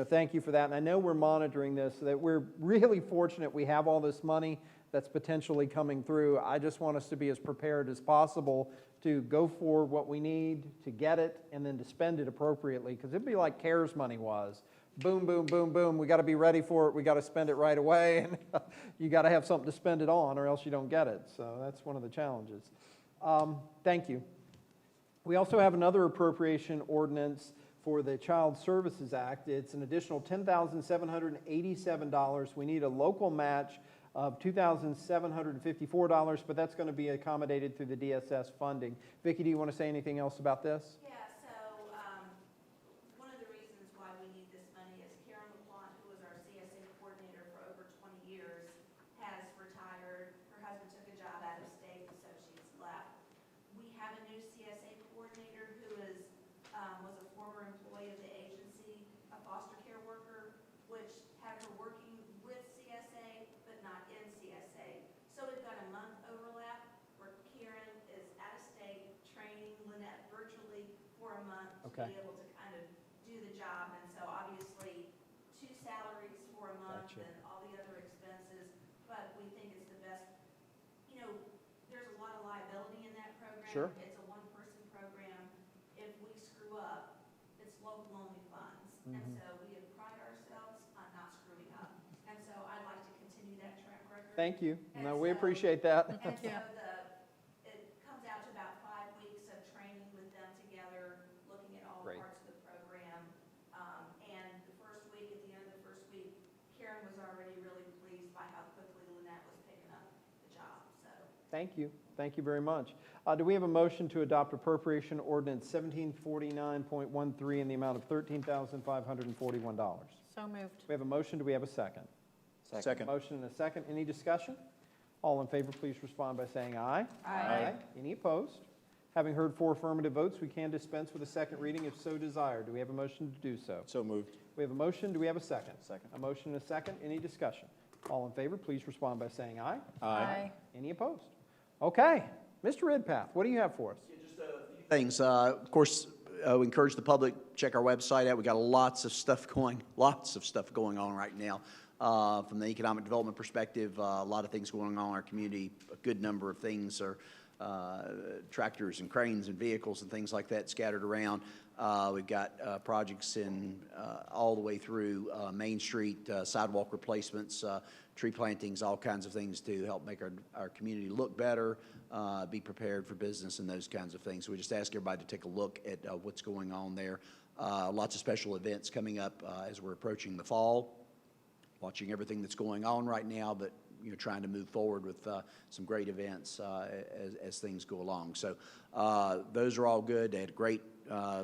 A: thank you for that. And I know we're monitoring this, so that we're really fortunate we have all this money that's potentially coming through. I just want us to be as prepared as possible to go for what we need, to get it, and then to spend it appropriately, because it'd be like CARES money was. Boom, boom, boom, boom. We got to be ready for it. We got to spend it right away, and you got to have something to spend it on, or else you don't get it. So that's one of the challenges. Thank you. We also have another appropriation ordinance for the Child Services Act. It's an additional $10,787. We need a local match of $2,754, but that's going to be accommodated through the DSS funding. Vicki, do you want to say anything else about this?
H: Yeah, so one of the reasons why we need this money is Karen LaPlante, who was our CSA coordinator for over 20 years, has retired. Her husband took a job out of state, so she's left. We have a new CSA coordinator who was a former employee of the agency, a foster care worker, which had her working with CSA, but not in CSA. So we've got a month overlap where Karen is out of state training Lynette
A: Okay.
H: be able to kind of do the job. And so obviously, 2 salaries for a month
A: Gotcha.
H: and all the other expenses, but we think it's the best. You know, there's a lot of liability in that program.
A: Sure.
H: It's a one-person program. If we screw up, it's local-only funds. And
A: Mhm.
H: so we have pride ourselves on not screwing up. And so I'd like to continue that track record.
A: Thank you.
H: And
A: No, we
H: so-
A: appreciate that.
H: And so it comes out to about 5 weeks of training with them together, looking at all
A: Great.
H: parts of the program. And the first week, at the end of the first week, Karen was already really pleased by how quickly Lynette was picking up the job, so.
A: Thank you. Thank you very much. Do we have a motion to adopt appropriation ordinance 1749.13 in the amount of $13,541?
E: So moved.
A: We have a motion. Do we have a second?
G: Second.
A: Motion and a second. Any discussion? All in favor, please respond by saying aye.
F: Aye.
A: Any opposed? Having heard 4 affirmative votes, we can dispense with a second reading if so desired. Do we have a motion to do so?
G: So moved.
A: We have a motion. Do we have a second?
G: Second.
A: A motion and a second. Any discussion? All in favor, please respond by saying aye.
E: Aye.
A: Any opposed? Okay. Mr. Ridpath, what do you have for us?
I: Things. Of course, we encourage the public, check our website out. We got lots of stuff going on right now. From the economic development perspective, a lot of things going on in our community. A good number of things are tractors and cranes and vehicles and things like that scattered around. We've got projects in all the way through Main Street, sidewalk replacements, tree plantings, all kinds of things to help make our community look better, be prepared for business and those kinds of things. So we just ask everybody to take a look at what's going on there. Lots of special events coming up as we're approaching the fall. Watching everything that's going on right now, but trying to move forward with some great events as things go along. So those are all good. They had a great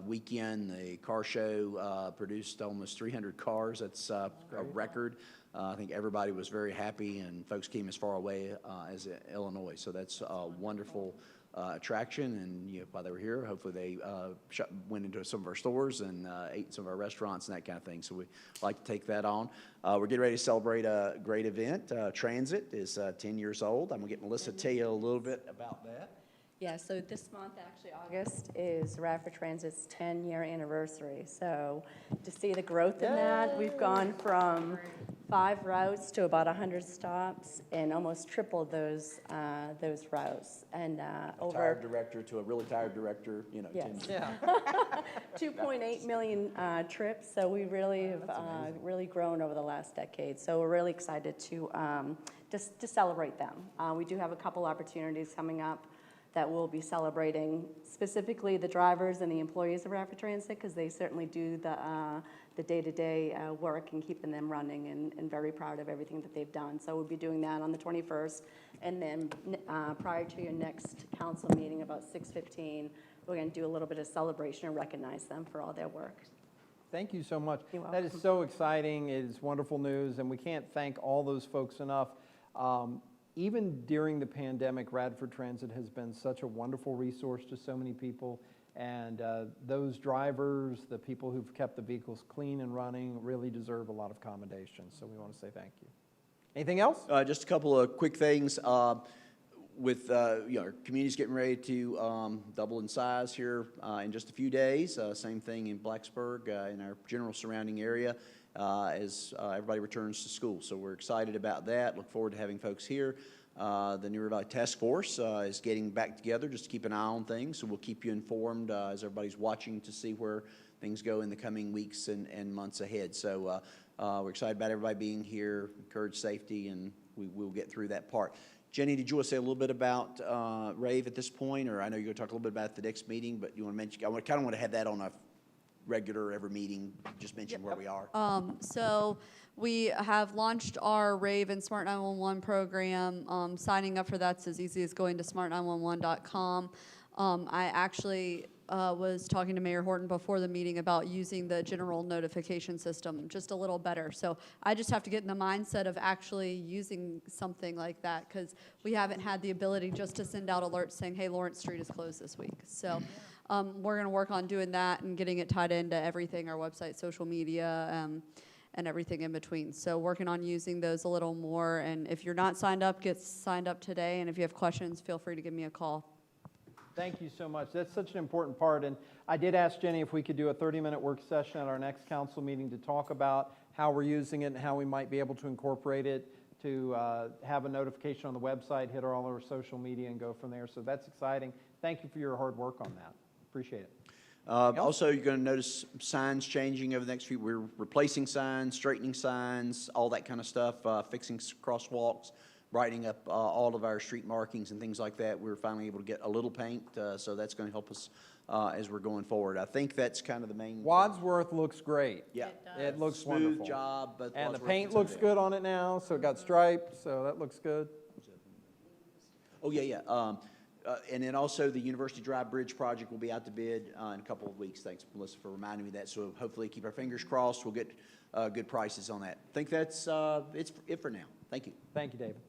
I: weekend. The car show produced almost 300 cars. That's a record. I think everybody was very happy, and folks came as far away as Illinois. So that's a wonderful attraction, and while they were here, hopefully they went into some of our stores and ate in some of our restaurants and that kind of thing. So we like to take that on. We're getting ready to celebrate a great event. Transit is 10 years old. I'm gonna get Melissa to tell you a little bit about that.
J: Yeah, so this month, actually August, is Radford Transit's 10-year anniversary. So to see the growth in that, we've gone from 5 routes to about 100 stops and almost tripled those routes. And
I: Tired
J: over
I: director to a really tired director,
J: Yes.
I: 10
A: Yeah.
J: 2.8 million trips. So we really have really grown over the last decade. So we're really excited to celebrate them. We do have a couple opportunities coming up that we'll be celebrating, specifically the drivers and the employees of Radford Transit, because they certainly do the day-to-day work and keeping them running, and very proud of everything that they've done. So we'll be doing that on the 21st, and then prior to your next council meeting, about 6:15, we're going to do a little bit of celebration and recognize them for all their work.
A: Thank you so much.
J: You're
A: That is so exciting. It is wonderful news, and we can't thank all those folks enough. Even during the pandemic, Radford Transit has been such a wonderful resource to so many people. And those drivers, the people who've kept the vehicles clean and running, really deserve a lot of commendation. So we want to say thank you. Anything else?
I: Just a couple of quick things. With our community's getting ready to double in size here in just a few days. Same thing in Blacksburg, in our general surrounding area, as everybody returns to school. So we're excited about that. Look forward to having folks here. The New River Valley Task Force is getting back together just to keep an eye on things. So we'll keep you informed as everybody's watching to see where things go in the coming weeks and months ahead. So we're excited about everybody being here, encourage safety, and we'll get through that part. Jenny, did you want to say a little bit about RAVE at this point? Or I know you're going to talk a little bit about it at the next meeting, but you want to mention, I kind of want to have that on a regular every meeting, just mention where we are.
K: So we have launched our RAVE and Smart 911 program. Signing up for that's as easy as going to smart911.com. I actually was talking to Mayor Horton before the meeting about using the general notification system just a little better. So I just have to get in the mindset of actually using something like that, because we haven't had the ability just to send out alerts saying, hey, Lawrence Street is closed this week. So we're going to work on doing that and getting it tied into everything, our website, social media, and everything in between. So working on using those a little more. And if you're not signed up, get signed up today. And if you have questions, feel free to give me a call.
A: Thank you so much. That's such an important part. And I did ask Jenny if we could do a 30-minute work session at our next council meeting to talk about how we're using it and how we might be able to incorporate it, to have a notification on the website, hit all our social media, and go from there. So that's exciting. Thank you for your hard work on that. Appreciate it.
I: Also, you're going to notice signs changing over the next few. We're replacing signs, straightening signs, all that kind of stuff, fixing crosswalks, brightening up all of our street markings and things like that. We're finally able to get a little paint, so that's going to help us as we're going forward. I think that's kind of the main.
A: Wadsworth looks great.
I: Yeah.
A: It looks
I: Smooth
A: wonderful.
I: job. But
A: And the
I: Wadsworth
A: paint
I: is
A: looks
I: okay.
A: good on it now, so it got striped, so that looks good.
I: Oh, yeah. And then also the University Drive Bridge project will be out to bid in a couple of weeks. Thanks, Melissa, for reminding me of that. So hopefully keep our fingers crossed. We'll get good prices on that. I think that's it's it for now. Thank you.
A: Thank you, David.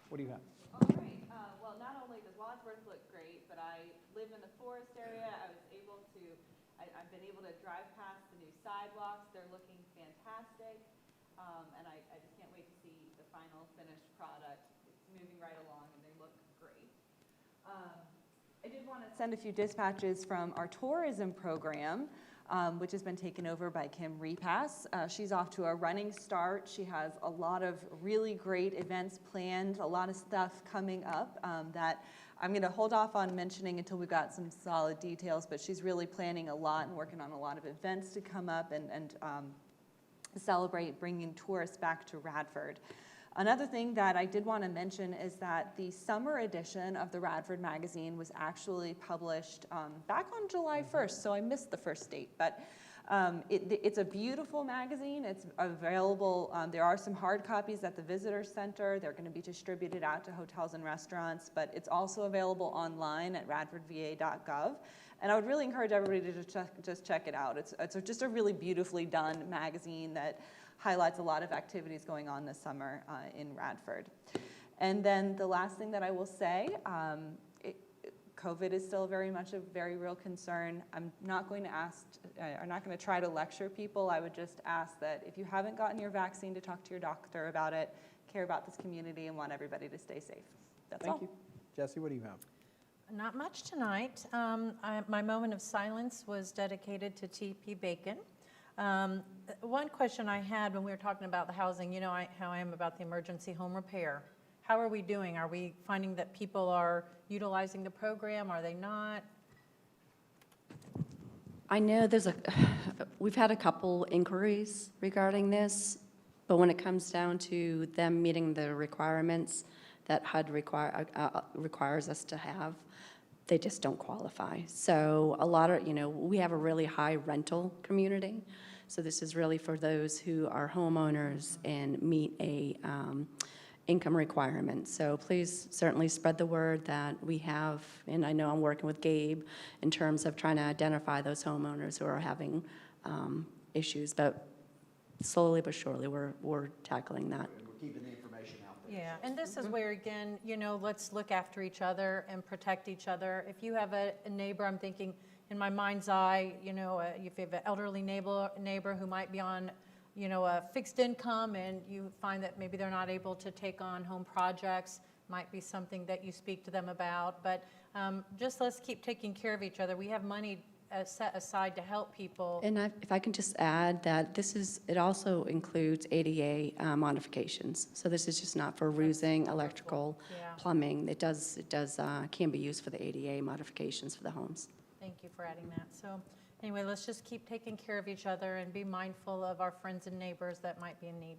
A: What do you have?
F: All right, well, not only does Wadsworth look great, but I live in the Forest area. I've been able to drive past the new sidewalks. They're looking fantastic. And I just can't wait to see the final finished product. It's moving right along and they look great. I did want to send a few dispatches from our tourism program, which has been taken over by Kim Repass. She's off to a running start. She has a lot of really great events planned, a lot of stuff coming up that I'm going to hold off on mentioning until we've got some solid details, but she's really planning a lot and working on a lot of events to come up and celebrate bringing tourists back to Radford. Another thing that I did want to mention is that the summer edition of the Radford magazine was actually published back on July 1st, so I missed the first date, but it's a beautiful magazine. It's available. There are some hard copies at the Visitor Center. They're going to be distributed out to hotels and restaurants, but it's also available online at radfordva.gov. And I would really encourage everybody to just check it out. It's just a really beautifully done magazine that highlights a lot of activities going on this summer in Radford. And then the last thing that I will say, COVID is still very much a very real concern. I'm not going to try to lecture people. I would just ask that if you haven't gotten your vaccine, to talk to your doctor about it, care about this community, and want everybody to stay safe. That's all.
A: Thank you. Jesse, what do you have?
E: Not much tonight. My moment of silence was dedicated to T.P. Bacon. One question I had when we were talking about the housing, you know how I am about the emergency home repair. How are we doing? Are we finding that people are utilizing the program? Are they not?
J: I know we've had a couple inquiries regarding this, but when it comes down to them meeting the requirements that HUD requires us to have, they just don't qualify. So a lot of, we have a really high rental community. So this is really for those who are homeowners and meet a income requirement. So please certainly spread the word that we have, and I know I'm working with Gabe in terms of trying to identify those homeowners who are having issues, but slowly but surely we're tackling that.
I: We're keeping the information out there.
E: Yeah, and this is where, again, let's look after each other and protect each other. If you have a neighbor, I'm thinking in my mind's eye, if you have an elderly neighbor who might be on, a fixed income, and you find that maybe they're not able to take on home projects, might be something that you speak to them about. But just let's keep taking care of each other. We have money set aside to help people.
J: And if I can just add that it also includes ADA modifications. So this is just not for roofing, electrical,
E: Yeah.
J: plumbing. It can be used for the ADA modifications for the homes.
E: Thank you for adding that. So anyway, let's just keep taking care of each other and be mindful of our friends and neighbors that might be in need.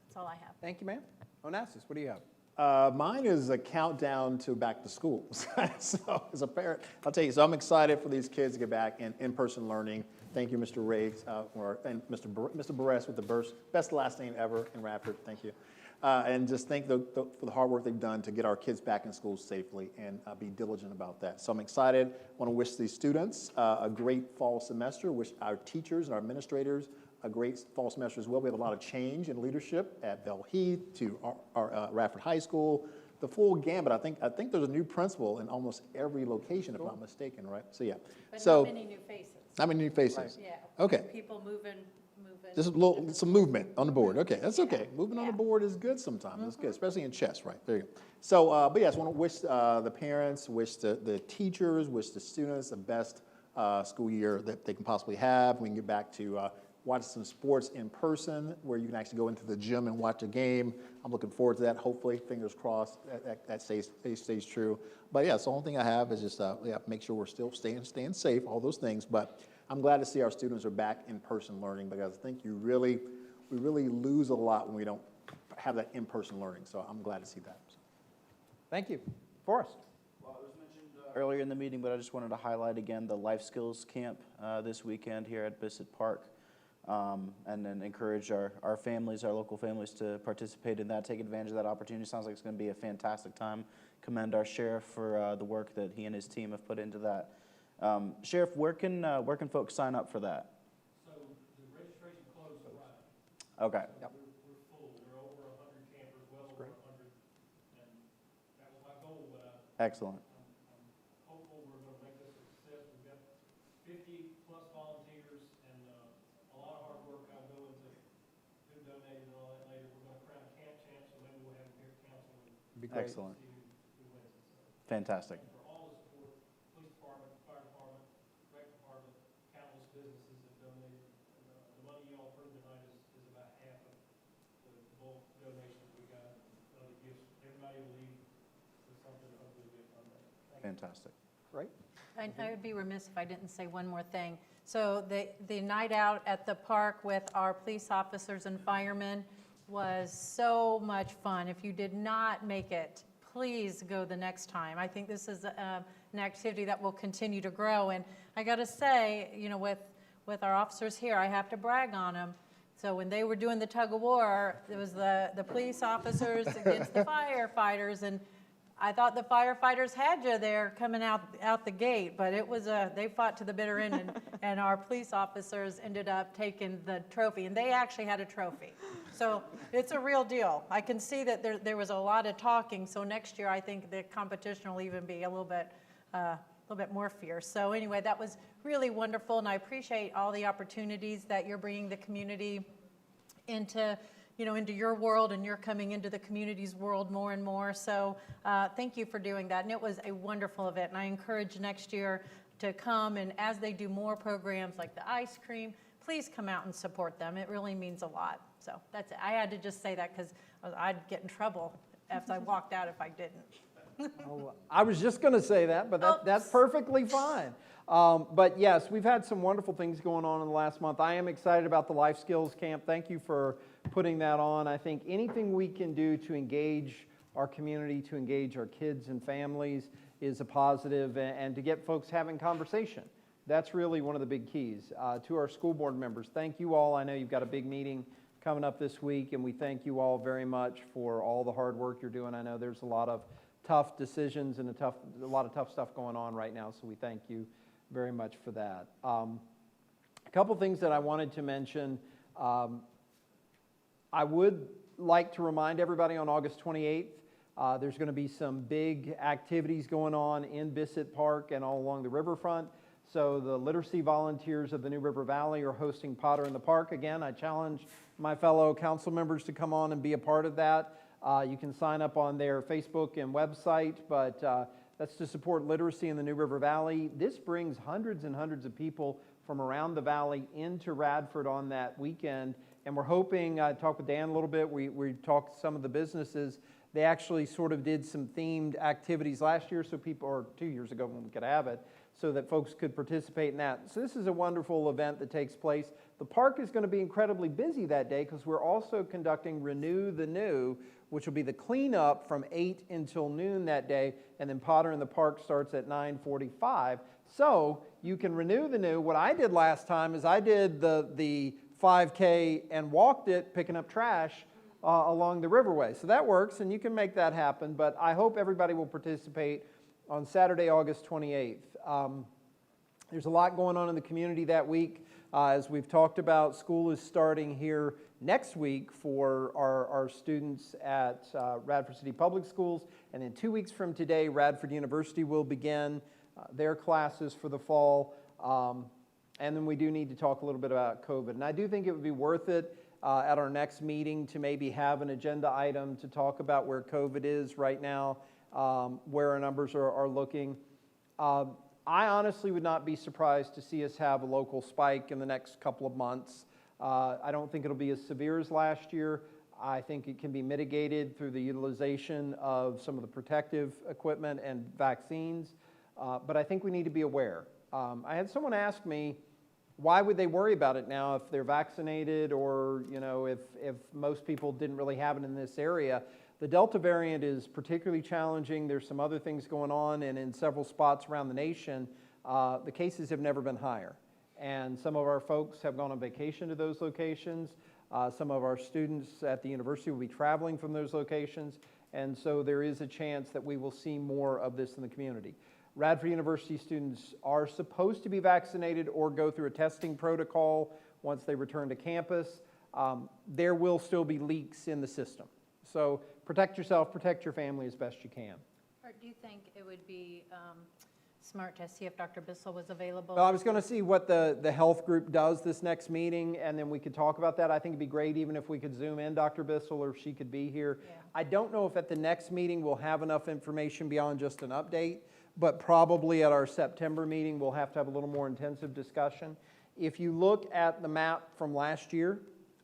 E: That's all I have.
A: Thank you, ma'am. Onassis, what do you have?
G: Mine is a countdown to back to school. So as a parent, I'll tell you, so I'm excited for these kids to get back in-person learning. Thank you, Mr. Riggs, and Mr. Barres with the best last name ever in Radford. Thank you. And just thank for the hard work they've done to get our kids back in school safely and be diligent about that. So I'm excited. I want to wish these students a great fall semester, wish our teachers and our administrators a great fall semester as well. We have a lot of change in leadership at Bell Heath to our Radford High School, the full gambit. I think there's a new principal in almost every location, if I'm not mistaken, right? So yeah.
E: But
G: so
E: not many new faces.
G: not many new faces.
E: Yeah.
G: Okay.
E: People moving moving.
G: Just a little, some movement on the board. Okay, that's okay. Movement on the
E: Yeah.
G: board is good sometimes. That's good, especially in chess, right? There you go. So, but yes, want to wish the parents, wish the teachers, wish the students the best school year that they can possibly have. We can get back to watch some sports in person where you can actually go into the gym and watch a game. I'm looking forward to that. Hopefully, fingers crossed, that stays true. But yeah, so the only thing I have is just make sure we're still staying safe, all those things. But I'm glad to see our students are back in person learning, because I think we really lose a lot when we don't have that in person learning. So I'm glad to see that.
A: Thank you. Forrest?
L: Well, it was mentioned earlier in the meeting, but I just wanted to highlight again the Life Skills Camp this weekend here at Bissett Park. And then encourage our families, our local families, to participate in that, take advantage of that opportunity. Sounds like it's going to be a fantastic time. Commend our sheriff for the work that he and his team have put into that. Sheriff, where can folks sign up for that?
M: So the registration closed Friday.
L: Okay.
A: Yep.
M: We're full. There are over 100 campers, well over 100. And that was my goal, but
L: Excellent.
M: I'm hopeful we're going to make this a success. We've got 50 plus volunteers and a lot of hard work. I'll go into who donated and all that later. We're going to crown a camp champ, so maybe we'll have a beer council and
A: Be great.
L: Excellent.
M: see who wins it. So,
L: Fantastic.
M: and for all the support, police department, fire department, rec department, countless businesses that donated. And, the money you all approved tonight is about half of the bulk donations we got. The gifts, everybody will leave with something to hopefully get from that. Thank you.
L: Fantastic.
A: Great.
E: I would be remiss if I didn't say one more thing. So the night out at the park with our police officers and firemen was so much fun. If you did not make it, please go the next time. I think this is an activity that will continue to grow. And I got to say, you know, with our officers here, I have to brag on them. So when they were doing the tug of war, it was the police officers against the firefighters, and I thought the firefighters had you there coming out the gate, but it was they fought to the bitter end, and our police officers ended up taking the trophy, and they actually had a trophy. So it's a real deal. I can see that there was a lot of talking, so next year I think the competition will even be a little bit more fierce. So anyway, that was really wonderful, and I appreciate all the opportunities that you're bringing the community into your world, and you're coming into the community's world more and more. So thank you for doing that. And it was a wonderful event. And I encourage next year to come, and as they do more programs like the ice cream, please come out and support them. It really means a lot. So that's it. I had to just say that because I'd get in trouble if I walked out if I didn't.
A: Oh, I was just going to say that, but that's
E: Oops.
A: perfectly fine. But yes, we've had some wonderful things going on in the last month. I am excited about the Life Skills Camp. Thank you for putting that on. I think anything we can do to engage our community, to engage our kids and families is a positive, and to get folks having conversation. That's really one of the big keys. To our school board members, thank you all. I know you've got a big meeting coming up this week, and we thank you all very much for all the hard work you're doing. I know there's a lot of tough decisions and a lot of tough stuff going on right now, so we thank you very much for that. A couple things that I wanted to mention. I would like to remind everybody on August 28th, there's going to be some big activities going on in Bissett Park and all along the riverfront. So the literacy volunteers of the New River Valley are hosting Potter in the Park. Again, I challenge my fellow council members to come on and be a part of that. You can sign up on their Facebook and website, but that's to support literacy in the New River Valley. This brings hundreds and hundreds of people from around the valley into Radford on that weekend. And we're hoping, I talked with Dan a little bit, we talked to some of the businesses. They actually sort of did some themed activities last year, so people, or 2 years ago when we could have it, so that folks could participate in that. So this is a wonderful event that takes place. The park is going to be incredibly busy that day because we're also conducting Renew the New, which will be the cleanup from 8 until noon that day, and then Potter in the Park starts at 9:45. So you can renew the new. What I did last time is I did the 5K and walked it, picking up trash along the riverway. So that works, and you can make that happen, but I hope everybody will participate on Saturday, August 28th. There's a lot going on in the community that week. As we've talked about, school is starting here next week for our students at Radford City Public Schools, and then 2 weeks from today, Radford University will begin their classes for the fall. And then we do need to talk a little bit about COVID. And I do think it would be worth it at our next meeting to maybe have an agenda item to talk about where COVID is right now, where our numbers are looking. I honestly would not be surprised to see us have a local spike in the next couple of months. I don't think it'll be as severe as last year. I think it can be mitigated through the utilization of some of the protective equipment and vaccines, but I think we need to be aware. I had someone ask me, why would they worry about it now if they're vaccinated, or if most people didn't really have it in this area? The Delta variant is particularly challenging. There's some other things going on, and in several spots around the nation, the cases have never been higher. And some of our folks have gone on vacation to those locations. Some of our students at the university will be traveling from those locations, and so there is a chance that we will see more of this in the community. Radford University students are supposed to be vaccinated or go through a testing protocol once they return to campus. There will still be leaks in the system. So protect yourself, protect your family as best you can.
E: Or do you think it would be smart to see if Dr. Bissell was available?
A: Well, I was going to see what the health group does this next meeting, and then we could talk about that. I think it'd be great even if we could Zoom in Dr. Bissell, or if she could be here.
E: Yeah.
A: I don't know if at the next meeting we'll have enough information beyond just an update, but probably at our September meeting we'll have to have a little more intensive discussion. If you look at the map from last year,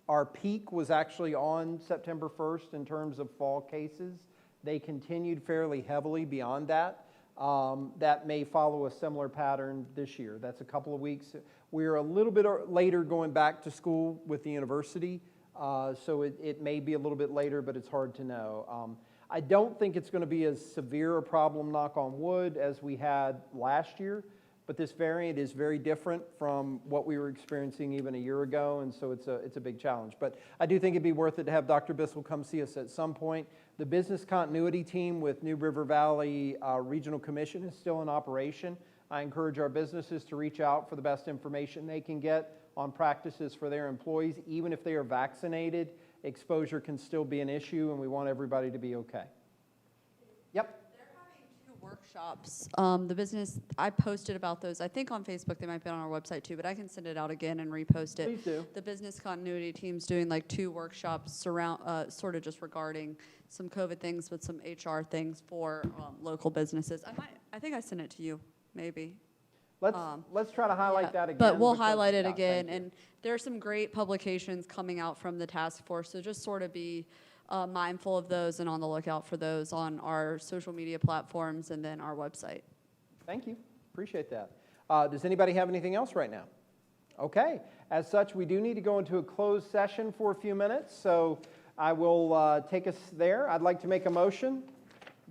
A: our peak was actually on September 1st in terms of fall cases. They continued fairly heavily beyond that. That may follow a similar pattern this year. That's a couple of weeks. We're a little bit later going back to school with the university, so it may be a little bit later, but it's hard to know. I don't think it's going to be as severe a problem, knock on wood, as we had last year, but this variant is very different from what we were experiencing even a year ago, and so it's a big challenge. But I do think it'd be worth it to have Dr. Bissell come see us at some point. The business continuity team with New River Valley Regional Commission is still in operation. I encourage our businesses to reach out for the best information they can get on practices for their employees. Even if they are vaccinated, exposure can still be an issue, and we want everybody to be okay. Yep.
K: They're having 2 workshops. The business, I posted about those, I think on Facebook. They might be on our website too, but I can send it out again and repost it.
A: Please do.
K: The business continuity team's doing like 2 workshops sort of just regarding some COVID things, but some HR things for local businesses. I think I sent it to you, maybe.
A: Let's try to highlight that again.
K: But we'll
A: because-
K: highlight it
A: yeah,
K: again,
A: thank you.
K: and there are some great publications coming out from the task force, so just sort of be mindful of those and on the lookout for those on our social media platforms and then our website.
A: Thank you. Appreciate that. Does anybody have anything else right now? Okay. As such, we do need to go into a closed session for a few minutes, so I will take us there. I'd like to make a motion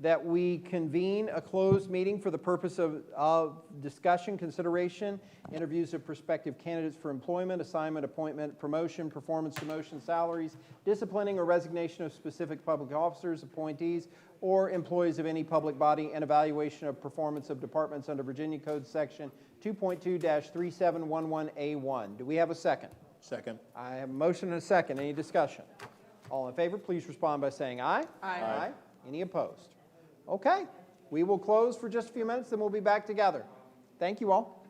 A: that we convene a closed meeting for the purpose of discussion, consideration, interviews of prospective candidates for employment, assignment, appointment, promotion, performance, demotion, salaries, disciplining or resignation of specific public officers, appointees, or employees of any public body, and evaluation of performance of departments under Virginia Code Section 2.2-3711A1. Do we have a second?
G: Second.
A: I have a motion and a second. Any discussion? All in favor, please respond by saying aye.
F: Aye.
A: Any opposed? Okay, we will close for just a few minutes, then we'll be back together. Thank you all.